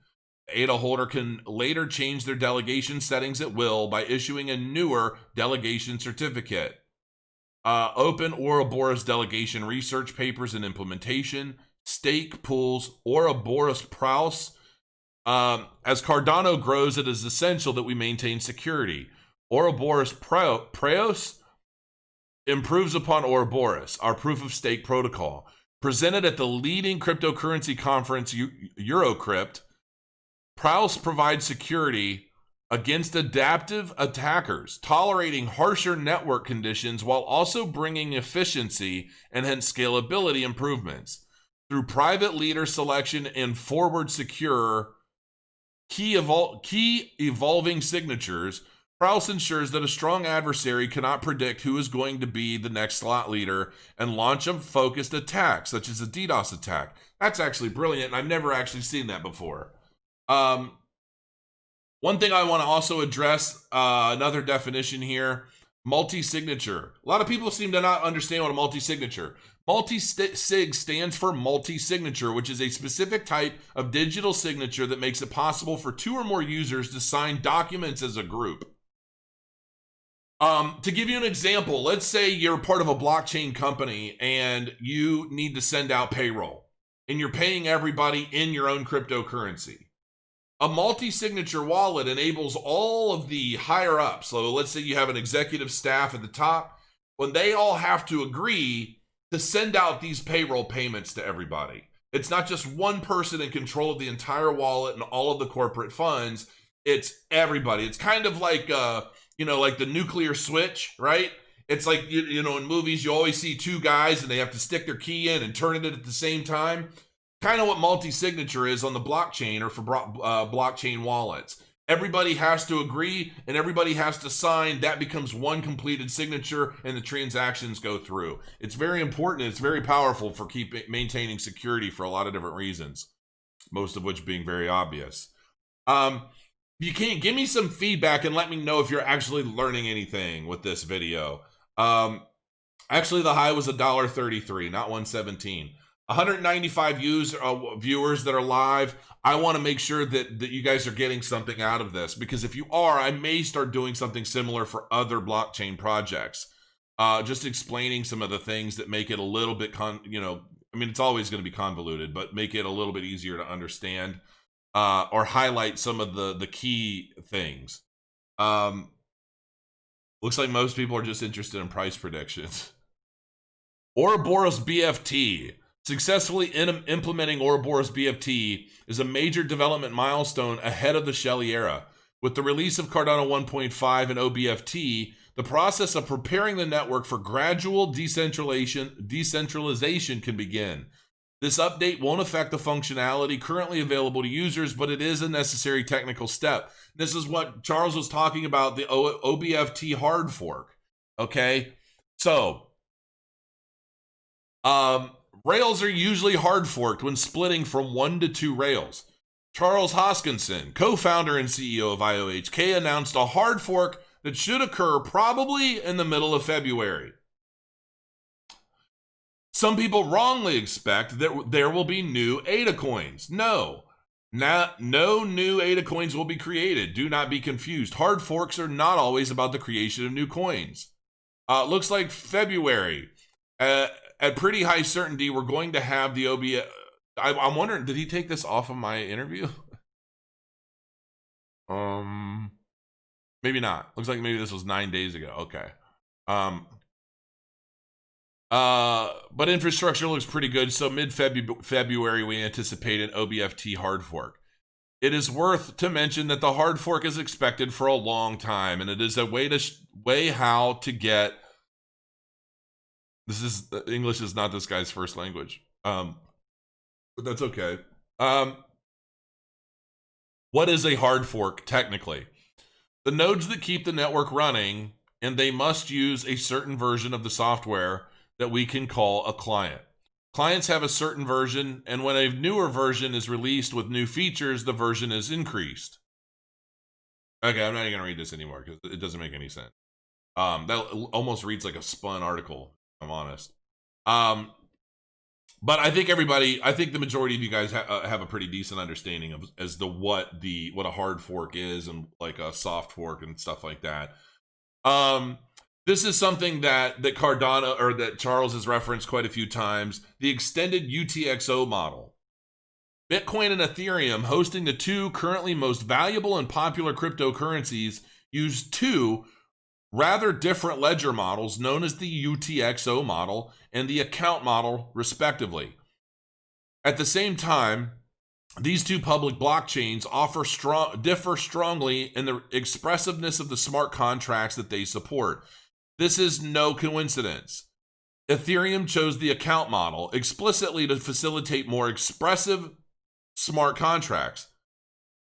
[SPEAKER 1] The ADA holder can later change their delegation settings at will by issuing a newer delegation certificate. Open Ouroboros delegation research papers and implementation. Stake pools, Ouroboros Praus. As Cardano grows, it is essential that we maintain security. Ouroboros Praos improves upon Ouroboros, our proof of stake protocol. Presented at the leading cryptocurrency conference, Eurocrypt, Praus provides security against adaptive attackers, tolerating harsher network conditions while also bringing efficiency and hence scalability improvements. Through private leader selection and forward secure key evolving signatures, Praus ensures that a strong adversary cannot predict who is going to be the next slot leader and launch a focused attack, such as a DDoS attack. That's actually brilliant, and I've never actually seen that before. One thing I want to also address, another definition here, multi-signature. A lot of people seem to not understand what a multi-signature. Multi-sig stands for multi-signature, which is a specific type of digital signature that makes it possible for two or more users to sign documents as a group. To give you an example, let's say you're part of a blockchain company and you need to send out payroll and you're paying everybody in your own cryptocurrency. A multi-signature wallet enables all of the higher ups. So let's say you have an executive staff at the top, when they all have to agree to send out these payroll payments to everybody. It's not just one person in control of the entire wallet and all of the corporate funds. It's everybody. It's kind of like, like the nuclear switch, right? It's like, in movies, you always see two guys and they have to stick their key in and turn it at the same time. Kind of what multi-signature is on the blockchain or for blockchain wallets. Everybody has to agree and everybody has to sign. That becomes one completed signature and the transactions go through. It's very important. It's very powerful for maintaining security for a lot of different reasons, most of which being very obvious. You can give me some feedback and let me know if you're actually learning anything with this video. Actually, the high was $1.33, not $1.17. 195 viewers that are live. I want to make sure that you guys are getting something out of this, because if you are, I may start doing something similar for other blockchain projects. Just explaining some of the things that make it a little bit, it's always going to be convoluted, but make it a little bit easier to understand or highlight some of the key things. Looks like most people are just interested in price predictions. Ouroboros BFT. Successfully implementing Ouroboros BFT is a major development milestone ahead of the Shelley era. With the release of Cardano 1.5 and OBFT, the process of preparing the network for gradual decentralization can begin. This update won't affect the functionality currently available to users, but it is a necessary technical step. This is what Charles was talking about, the OBFT hard fork. Okay? So, rails are usually hard forked when splitting from 1 to 2 rails. Charles Hoskinson, co-founder and CEO of IOHK, announced a hard fork that should occur probably in the middle of February. Some people wrongly expect that there will be new ADA coins. No new ADA coins will be created. Do not be confused. Hard forks are not always about the creation of new coins. Looks like February. At pretty high certainty, we're going to have the OBS. I'm wondering, did he take this off of my interview? Maybe not. Looks like maybe this was 9 days ago. Okay. But infrastructure looks pretty good. So mid-February, we anticipate an OBFT hard fork. It is worth to mention that the hard fork is expected for a long time, and it is a way how to get. English is not this guy's first language. But that's okay. What is a hard fork technically? The nodes that keep the network running, and they must use a certain version of the software that we can call a client. Clients have a certain version, and when a newer version is released with new features, the version is increased. Okay, I'm not even going to read this anymore because it doesn't make any sense. That almost reads like a spun article, if I'm honest. But I think the majority of you guys have a pretty decent understanding of as to what a hard fork is and like a soft fork and stuff like that. This is something that Cardano, or that Charles has referenced quite a few times, the extended UTXO model. Bitcoin and Ethereum, hosting the two currently most valuable and popular cryptocurrencies, use two rather different ledger models known as the UTXO model and the account model, respectively. At the same time, these two public blockchains differ strongly in the expressiveness of the smart contracts that they support. This is no coincidence. Ethereum chose the account model explicitly to facilitate more expressive smart contracts.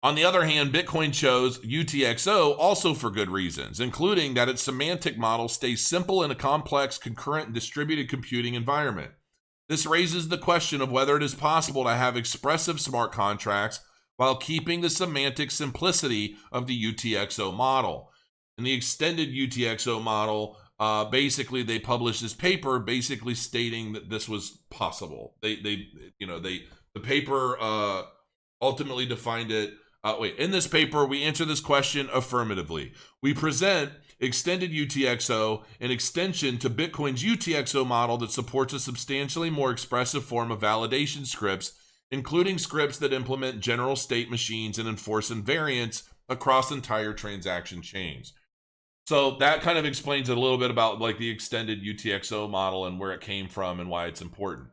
[SPEAKER 1] On the other hand, Bitcoin chose UTXO also for good reasons, including that its semantic model stays simple in a complex, concurrent, and distributed computing environment. This raises the question of whether it is possible to have expressive smart contracts while keeping the semantic simplicity of the UTXO model. In the extended UTXO model, basically they published this paper basically stating that this was possible. The paper ultimately defined it. In this paper, we answer this question affirmatively. We present extended UTXO, an extension to Bitcoin's UTXO model that supports a substantially more expressive form of validation scripts, including scripts that implement general state machines and enforce invariance across entire transaction chains. So that kind of explains it a little bit about like the extended UTXO model and where it came from and why it's important.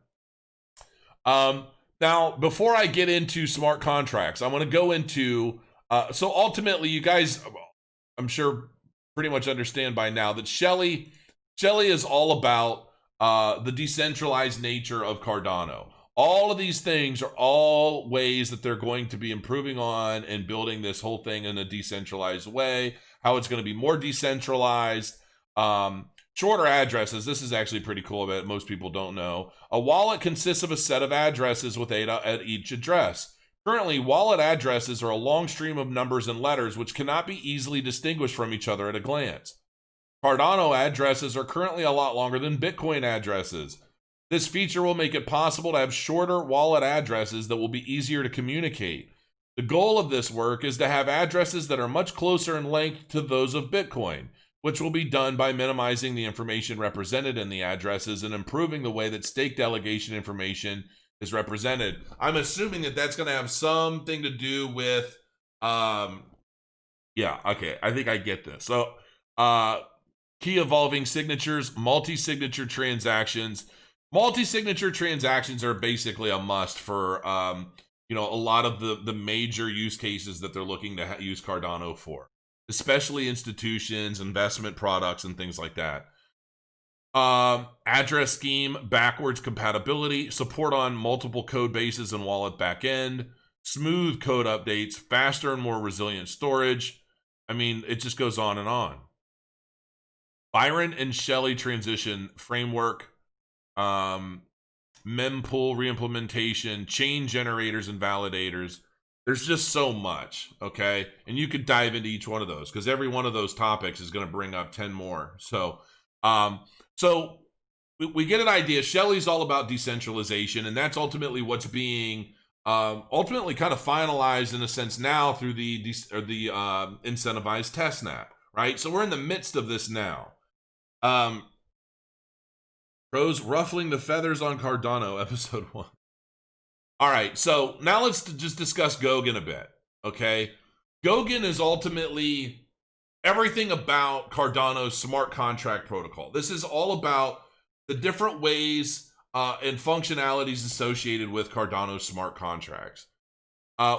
[SPEAKER 1] Now, before I get into smart contracts, I want to go into, so ultimately you guys, I'm sure pretty much understand by now that Shelley is all about the decentralized nature of Cardano. All of these things are all ways that they're going to be improving on and building this whole thing in a decentralized way, how it's going to be more decentralized. Shorter addresses. This is actually pretty cool, but most people don't know. A wallet consists of a set of addresses with ADA at each address. Currently, wallet addresses are a long stream of numbers and letters which cannot be easily distinguished from each other at a glance. Cardano addresses are currently a lot longer than Bitcoin addresses. This feature will make it possible to have shorter wallet addresses that will be easier to communicate. The goal of this work is to have addresses that are much closer in length to those of Bitcoin, which will be done by minimizing the information represented in the addresses and improving the way that stake delegation information is represented. I'm assuming that that's going to have something to do with Yeah, okay. I think I get this. So, key evolving signatures, multi-signature transactions. Multi-signature transactions are basically a must for a lot of the major use cases that they're looking to use Cardano for, especially institutions, investment products, and things like that. Address scheme, backwards compatibility, support on multiple code bases and wallet backend, smooth code updates, faster and more resilient storage. I mean, it just goes on and on. Byron and Shelley transition framework, mempool reimplementation, chain generators and validators. There's just so much, okay? And you could dive into each one of those because every one of those topics is going to bring up 10 more. So we get an idea. Shelley's all about decentralization, and that's ultimately what's being ultimately kind of finalized in a sense now through the incentivized testnet, right? So we're in the midst of this now. Pros ruffling the feathers on Cardano, episode 1. All right, so now let's just discuss Goguen a bit, okay? Goguen is ultimately everything about Cardano's smart contract protocol. This is all about the different ways and functionalities associated with Cardano's smart contracts.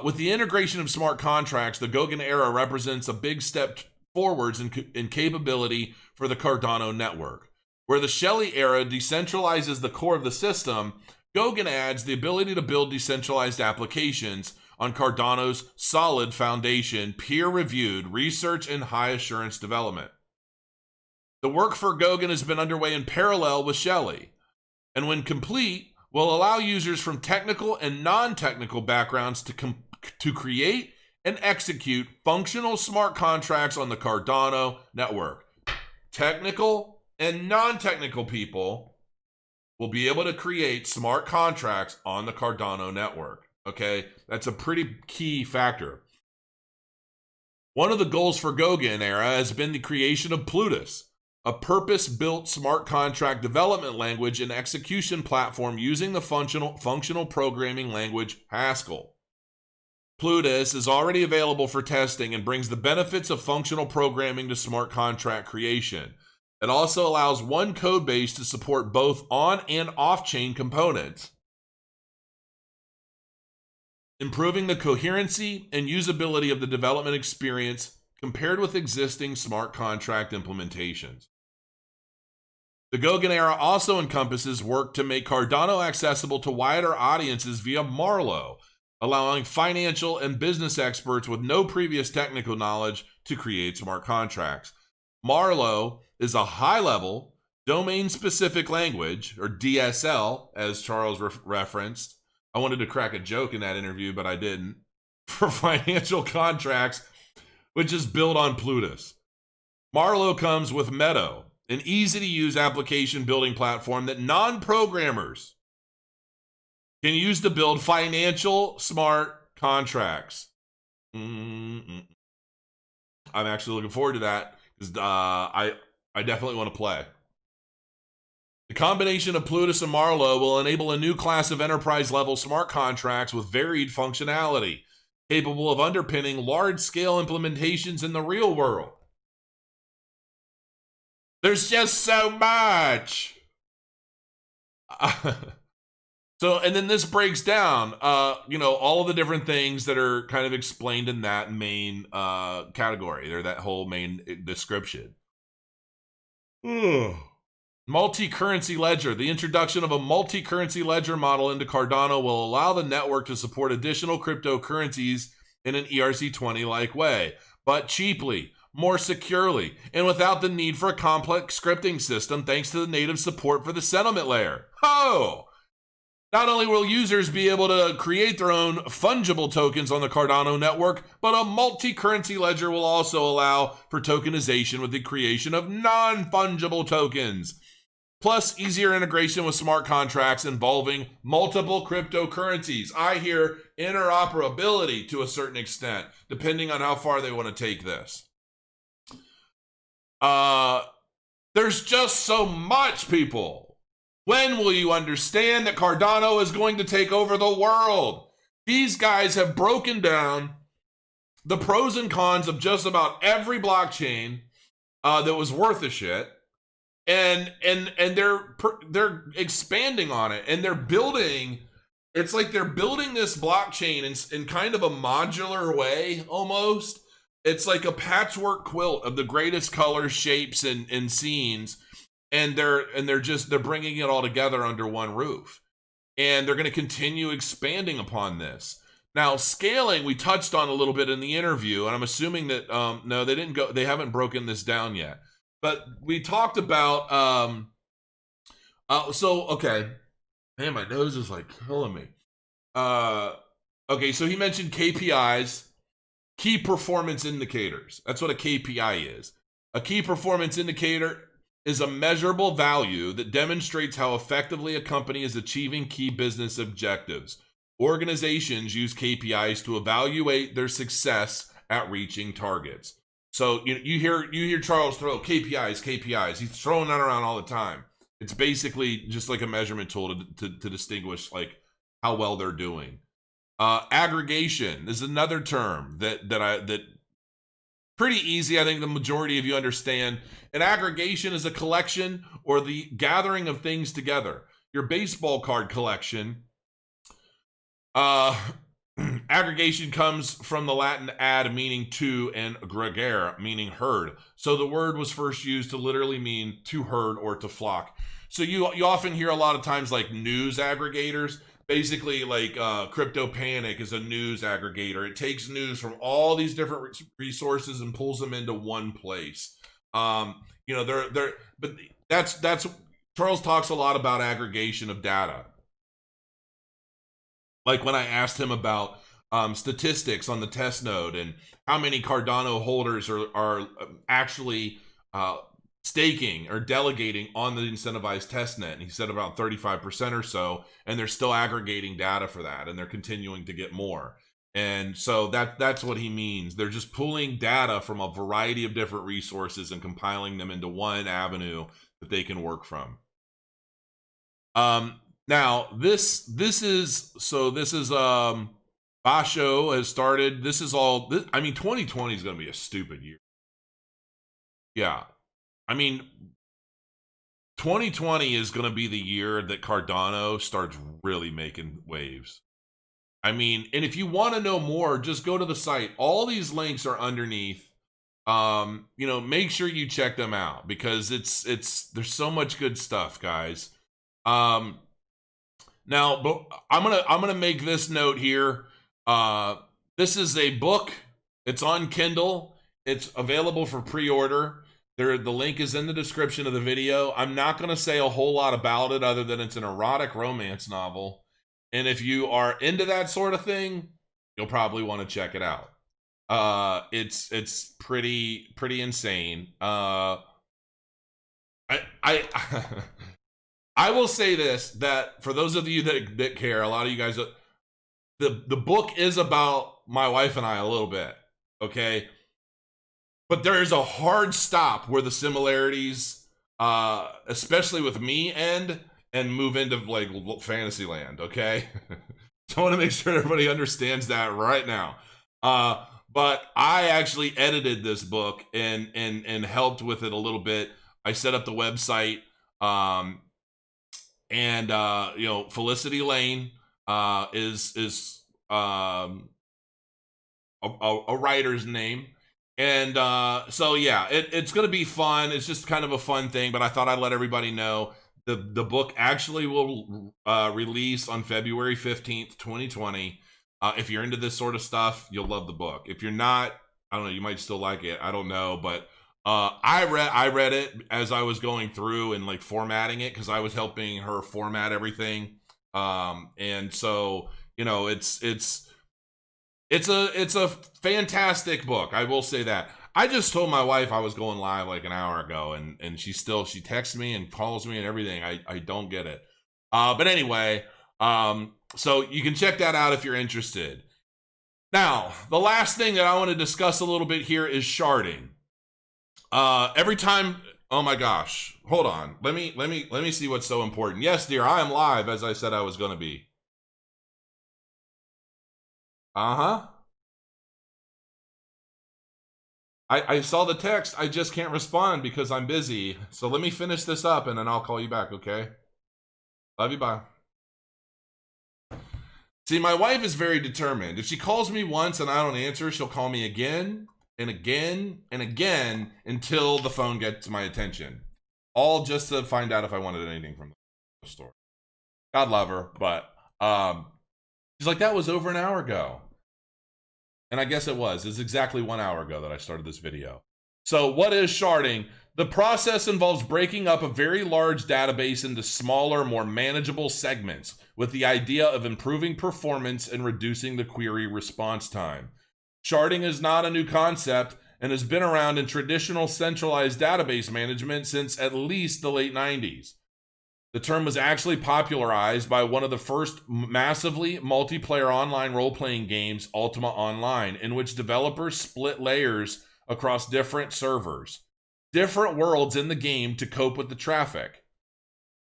[SPEAKER 1] With the integration of smart contracts, the Goguen era represents a big step forwards in capability for the Cardano network. Where the Shelley era decentralizes the core of the system, Goguen adds the ability to build decentralized applications on Cardano's solid foundation, peer-reviewed research and high-assurance development. The work for Goguen has been underway in parallel with Shelley, and when complete, will allow users from technical and non-technical backgrounds to create and execute functional smart contracts on the Cardano network. Technical and non-technical people will be able to create smart contracts on the Cardano network. Okay, that's a pretty key factor. One of the goals for Goguen era has been the creation of Plutus, a purpose-built smart contract development language and execution platform using the functional programming language Haskell. Plutus is already available for testing and brings the benefits of functional programming to smart contract creation. It also allows one code base to support both on and off-chain components, improving the coherency and usability of the development experience compared with existing smart contract implementations. The Goguen era also encompasses work to make Cardano accessible to wider audiences via Marlowe, allowing financial and business experts with no previous technical knowledge to create smart contracts. Marlowe is a high-level, domain-specific language, or DSL, as Charles referenced. I wanted to crack a joke in that interview, but I didn't. For financial contracts, which is built on Plutus. Marlowe comes with Meadow, an easy-to-use application building platform that non-programmers can use to build financial smart contracts. I'm actually looking forward to that because I definitely want to play. The combination of Plutus and Marlowe will enable a new class of enterprise-level smart contracts with varied functionality, capable of underpinning large-scale implementations in the real world. There's just so much. And then this breaks down, all of the different things that are kind of explained in that main category, or that whole main description. Multi-currency ledger. The introduction of a multi-currency ledger model into Cardano will allow the network to support additional cryptocurrencies in an ERC20-like way, but cheaply, more securely, and without the need for a complex scripting system thanks to the native support for the settlement layer. Not only will users be able to create their own fungible tokens on the Cardano network, but a multi-currency ledger will also allow for tokenization with the creation of non-fungible tokens, plus easier integration with smart contracts involving multiple cryptocurrencies. I hear interoperability to a certain extent, depending on how far they want to take this. There's just so much, people. When will you understand that Cardano is going to take over the world? These guys have broken down the pros and cons of just about every blockchain that was worth a shit, and they're expanding on it, and they're building. It's like they're building this blockchain in kind of a modular way, almost. It's like a patchwork quilt of the greatest colors, shapes, and scenes, and they're bringing it all together under one roof, and they're going to continue expanding upon this. Now, scaling we touched on a little bit in the interview, and I'm assuming that no, they haven't broken this down yet, but we talked about okay. Man, my nose is like killing me. Okay, so he mentioned KPIs, key performance indicators. That's what a KPI is. A key performance indicator is a measurable value that demonstrates how effectively a company is achieving key business objectives. Organizations use KPIs to evaluate their success at reaching targets. So you hear Charles throw KPIs. He's throwing that around all the time. It's basically just like a measurement tool to distinguish like how well they're doing. Aggregation is another term that pretty easy. I think the majority of you understand. An aggregation is a collection or the gathering of things together. Your baseball card collection. Aggregation comes from the Latin ad, meaning to, and gregare, meaning herd. So the word was first used to literally mean to herd or to flock. So you often hear a lot of times like news aggregators. Basically, like Crypto Panic is a news aggregator. It takes news from all these different resources and pulls them into one place. But that's Charles talks a lot about aggregation of data. Like when I asked him about statistics on the test node and how many Cardano holders are actually staking or delegating on the incentivized testnet, and he said about 35% or so, and they're still aggregating data for that, and they're continuing to get more. And so that's what he means. They're just pulling data from a variety of different resources and compiling them into one avenue that they can work from. Now this is Basho has started. This is all. I mean, 2020 is going to be a stupid year. Yeah. I mean, 2020 is going to be the year that Cardano starts really making waves. I mean, and if you want to know more, just go to the site. All these links are underneath. Make sure you check them out because there's so much good stuff, guys. Now, but I'm gonna make this note here. This is a book. It's on Kindle. It's available for pre-order. The link is in the description of the video. I'm not going to say a whole lot about it other than it's an erotic romance novel. And if you are into that sort of thing, you'll probably want to check it out. It's pretty insane. I will say this, that for those of you that care, a lot of you guys, the book is about my wife and I a little bit, okay? But there is a hard stop where the similarities, especially with me, end and move into like fantasy land, okay? So I want to make sure everybody understands that right now. But I actually edited this book and helped with it a little bit. I set up the website, Felicity Lane is a writer's name. And so yeah, it's gonna be fun. It's just kind of a fun thing, but I thought I'd let everybody know the book actually will release on February 15th, 2020. If you're into this sort of stuff, you'll love the book. If you're not, I don't know, you might still like it. I don't know, but I read it as I was going through and like formatting it because I was helping her format everything. And so it's a fantastic book. I will say that. I just told my wife I was going live like an hour ago, and she texts me and calls me and everything. I don't get it. But anyway, so you can check that out if you're interested. Now, the last thing that I want to discuss a little bit here is sharding. Every time, oh my gosh, hold on. Let me see what's so important. Yes, dear, I am live as I said I was going to be. Uh-huh. I saw the text. I just can't respond because I'm busy. So let me finish this up and then I'll call you back, okay? Love you, bye. See, my wife is very determined. If she calls me once and I don't answer, she'll call me again and again and again until the phone gets my attention. All just to find out if I wanted anything from the store. God love her, but she's like, that was over an hour ago. And I guess it was. It's exactly 1 hour ago that I started this video. So what is sharding? The process involves breaking up a very large database into smaller, more manageable segments with the idea of improving performance and reducing the query response time. Sharding is not a new concept and has been around in traditional centralized database management since at least the late 90s. The term was actually popularized by one of the first massively multiplayer online role-playing games, Ultima Online, in which developers split layers across different servers, different worlds in the game to cope with the traffic.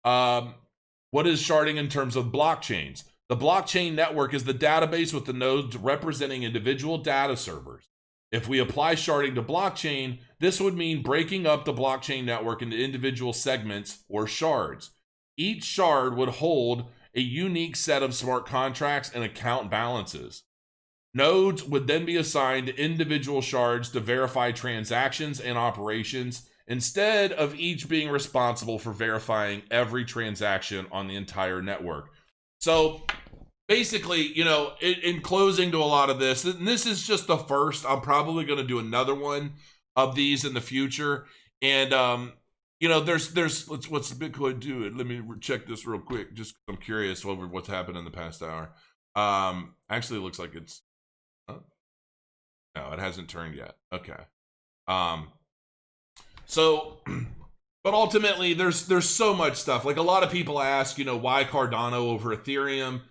[SPEAKER 1] What is sharding in terms of blockchains? The blockchain network is the database with the nodes representing individual data servers. If we apply sharding to blockchain, this would mean breaking up the blockchain network into individual segments or shards. Each shard would hold a unique set of smart contracts and account balances. Nodes would then be assigned individual shards to verify transactions and operations instead of each being responsible for verifying every transaction on the entire network. So basically, you know, in closing to a lot of this, and this is just the first, I'm probably going to do another one of these in the future. And, you know, what's Bitcoin doing? Let me check this real quick. Just I'm curious over what's happened in the past hour. Actually, it looks like it's, no, it hasn't turned yet. Okay. So, but ultimately, there's so much stuff. Like a lot of people ask, you know, why Cardano over Ethereum?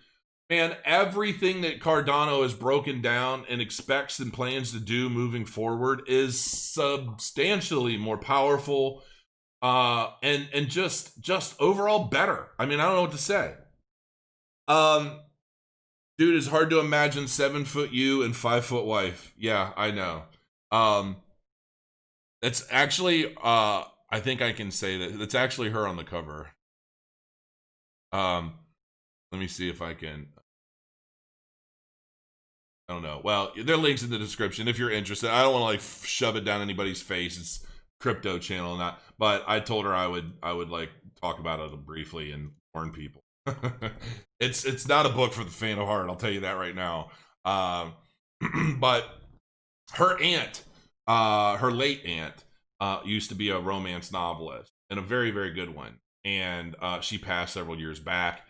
[SPEAKER 1] Man, everything that Cardano has broken down and expects and plans to do moving forward is substantially more powerful, and just overall better. I mean, I don't know what to say. Dude, it's hard to imagine 7 foot you and 5 foot wife. Yeah, I know. It's actually, I think I can say that it's actually her on the cover. Let me see if I can. I don't know. Well, there are links in the description if you're interested. I don't want to like shove it down anybody's face. It's crypto channel, not. But I told her I would like talk about it briefly and warn people. It's not a book for the faint of heart. I'll tell you that right now. But her aunt, her late aunt, used to be a romance novelist and a very, very good one. And she passed several years back.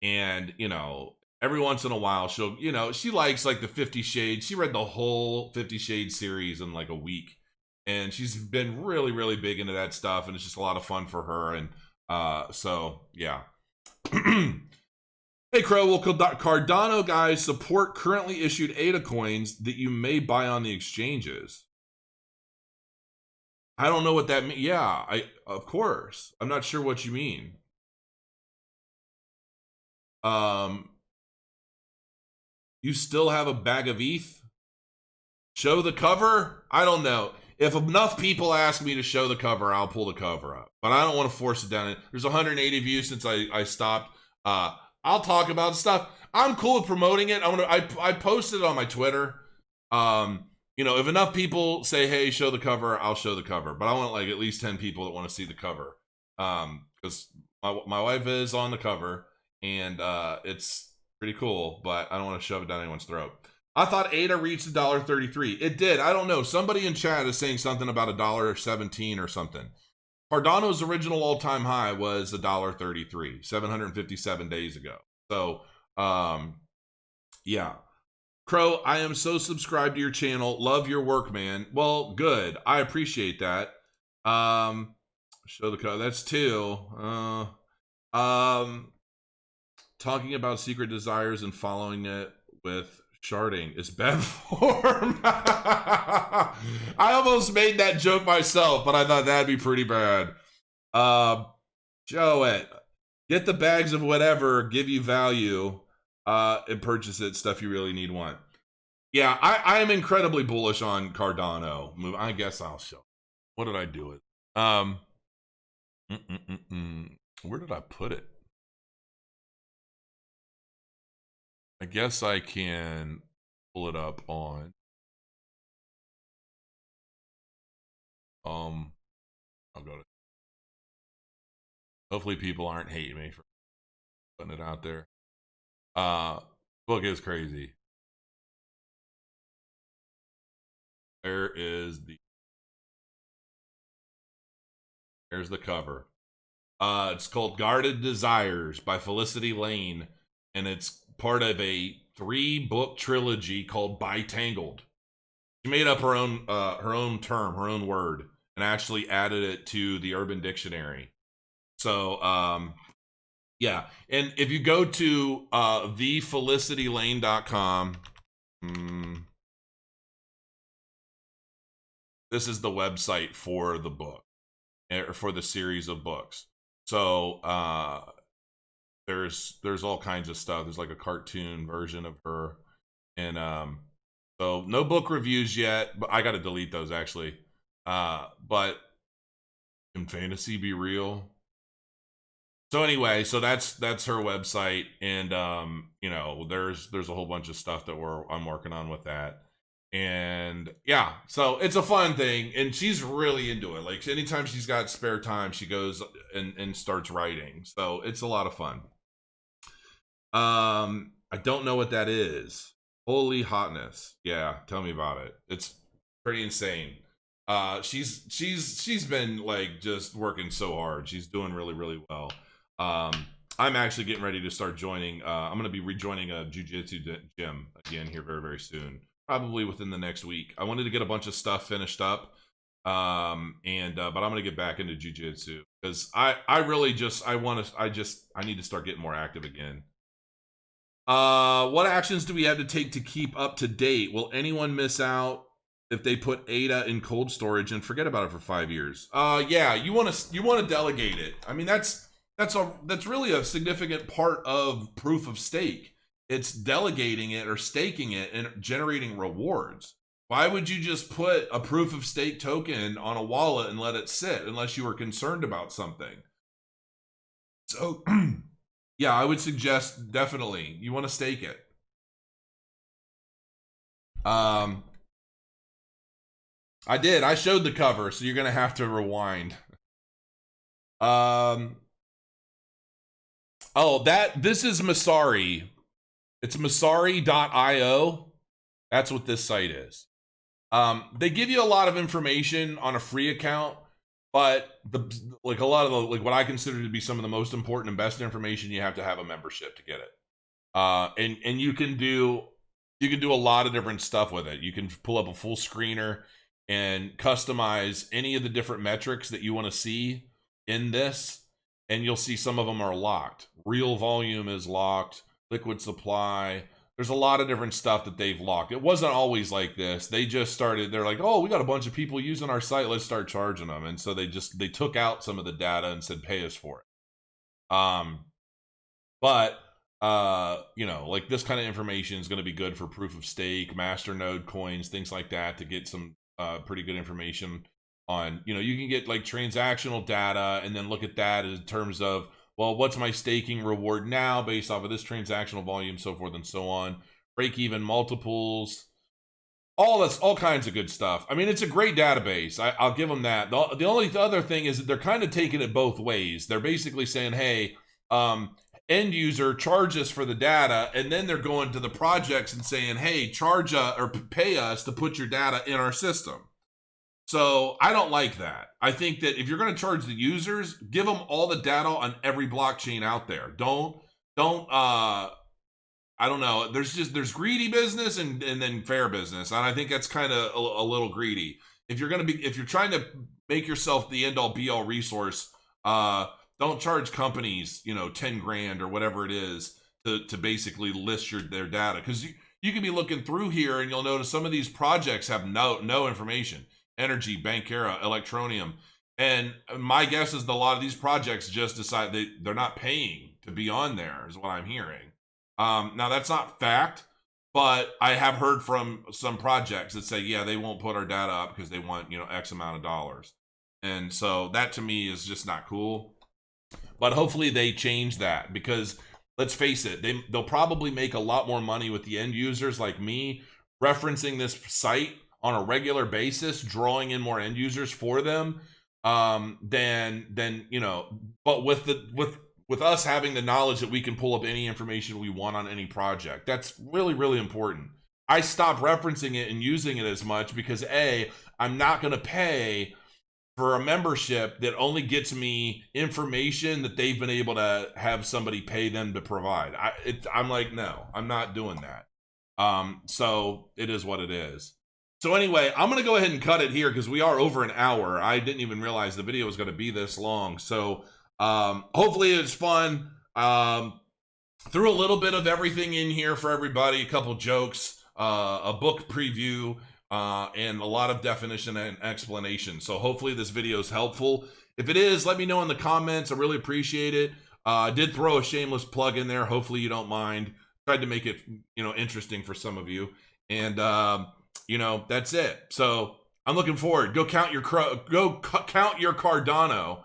[SPEAKER 1] And, you know, every once in a while she'll, you know, she likes like the 50 Shades. She read the whole 50 Shades series in like a week. And she's been really, really big into that stuff. And it's just a lot of fun for her. And so, yeah. Hey, Crow, will Cardano guys support currently issued ADA coins that you may buy on the exchanges? I don't know what that means. Yeah, of course. I'm not sure what you mean. You still have a bag of ETH? Show the cover? I don't know. If enough people ask me to show the cover, I'll pull the cover up. But I don't want to force it down. There's 180 views since I stopped. I'll talk about stuff. I'm cool with promoting it. I posted it on my Twitter. You know, if enough people say, hey, show the cover, I'll show the cover. But I want like at least 10 people that want to see the cover. Because my wife is on the cover and it's pretty cool, but I don't want to shove it down anyone's throat. I thought ADA reached $1.33. It did. I don't know. Somebody in chat is saying something about $1.17 or something. Cardano's original all-time high was $1.33, 757 days ago. So, yeah. Crow, I am so subscribed to your channel. Love your work, man. Well, good. I appreciate that. Show the code. That's 2. Talking about secret desires and following it with sharding is bad form. I almost made that joke myself, but I thought that'd be pretty bad. Joe it. Get the bags of whatever give you value and purchase it, stuff you really need want. Yeah, I am incredibly bullish on Cardano. I guess I'll show. What did I do it? Where did I put it? I guess I can pull it up on I'll go to, hopefully people aren't hating me for putting it out there. Book is crazy. There's the cover. It's called Guarded Desires by Felicity Lane, and it's part of a 3-book trilogy called Bytangled. She made up her own term, her own word, and actually added it to the Urban Dictionary. So yeah, and if you go to thefelicitylane.com, this is the website for the book, or for the series of books. So there's all kinds of stuff. There's like a cartoon version of her, and so no book reviews yet, but I got to delete those actually. But can fantasy be real? So anyway, so that's her website, and you know, there's a whole bunch of stuff that I'm working on with that. And yeah, so it's a fun thing, and she's really into it. Like anytime she's got spare time, she goes and starts writing. So it's a lot of fun. I don't know what that is. Holy hotness. Yeah, tell me about it. It's pretty insane. She's been like just working so hard. She's doing really, really well. I'm actually getting ready to start joining. I'm going to be rejoining a jiu-jitsu gym again here very, very soon. Probably within the next week. I wanted to get a bunch of stuff finished up. But I'm going to get back into jiu-jitsu because I really just, I need to start getting more active again. What actions do we have to take to keep up to date? Will anyone miss out if they put ADA in cold storage and forget about it for 5 years? Yeah, you want to delegate it. I mean, that's really a significant part of proof of stake. It's delegating it or staking it and generating rewards. Why would you just put a proof of stake token on a wallet and let it sit unless you were concerned about something? So yeah, I would suggest definitely you want to stake it. I did. I showed the cover, so you're gonna have to rewind. Oh, this is Masari. It's Masari.io. That's what this site is. They give you a lot of information on a free account, but a lot of what I consider to be some of the most important and best information, you have to have a membership to get it. And you can do a lot of different stuff with it. You can pull up a full screener and customize any of the different metrics that you want to see in this, and you'll see some of them are locked. Real volume is locked, liquid supply. There's a lot of different stuff that they've locked. It wasn't always like this. They just started, they're like, oh, we got a bunch of people using our site, let's start charging them. And so they took out some of the data and said, pay us for it. But you know, like this kind of information is going to be good for proof of stake, masternode coins, things like that, to get some pretty good information on, you know, you can get like transactional data and then look at that in terms of, well, what's my staking reward now based off of this transactional volume, so forth and so on. Break even multiples, all kinds of good stuff. I mean, it's a great database. I'll give them that. The only other thing is that they're kind of taking it both ways. They're basically saying, hey, end user, charge us for the data, and then they're going to the projects and saying, hey, charge or pay us to put your data in our system. So I don't like that. I think that if you're going to charge the users, give them all the data on every blockchain out there. Don't I don't know. There's greedy business and then fair business, and I think that's kind of a little greedy. If you're trying to make yourself the end all be all resource, don't charge companies, you know, 10 grand or whatever it is to basically list their data, because you can be looking through here and you'll notice some of these projects have no information. Energy, Bankera, Electronium. And my guess is that a lot of these projects just decide they're not paying to be on there, is what I'm hearing. Now, that's not fact, But I have heard from some projects that say, yeah, they won't put our data up because they want, X amount of dollars. And so that to me is just not cool. But hopefully they change that, because let's face it, they'll probably make a lot more money with the end users like me referencing this site on a regular basis, drawing in more end users for them, than but with us having the knowledge that we can pull up any information we want on any project. That's really, really important. I stopped referencing it and using it as much because I'm not going to pay for a membership that only gets me information that they've been able to have somebody pay them to provide. I'm like, no, I'm not doing that. So it is what it is. So anyway, I'm going to go ahead and cut it here because we are over an hour. I didn't even realize the video was going to be this long. So hopefully it's fun. Threw a little bit of everything in here for everybody, a couple jokes, a book preview, and a lot of definition and explanation. So hopefully this video is helpful. If it is, let me know in the comments. I really appreciate it. I did throw a shameless plug in there. Hopefully you don't mind. Tried to make it, interesting for some of you. And, that's it. So I'm looking forward. Go count your Cardano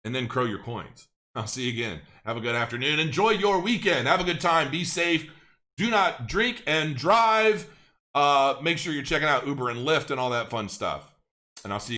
[SPEAKER 1] and then crow your coins. I'll see you again. Have a good afternoon. Enjoy your weekend. Have a good time. Be safe. Do not drink and drive. Make sure you're checking out Uber and Lyft and all that fun stuff. And I'll see you.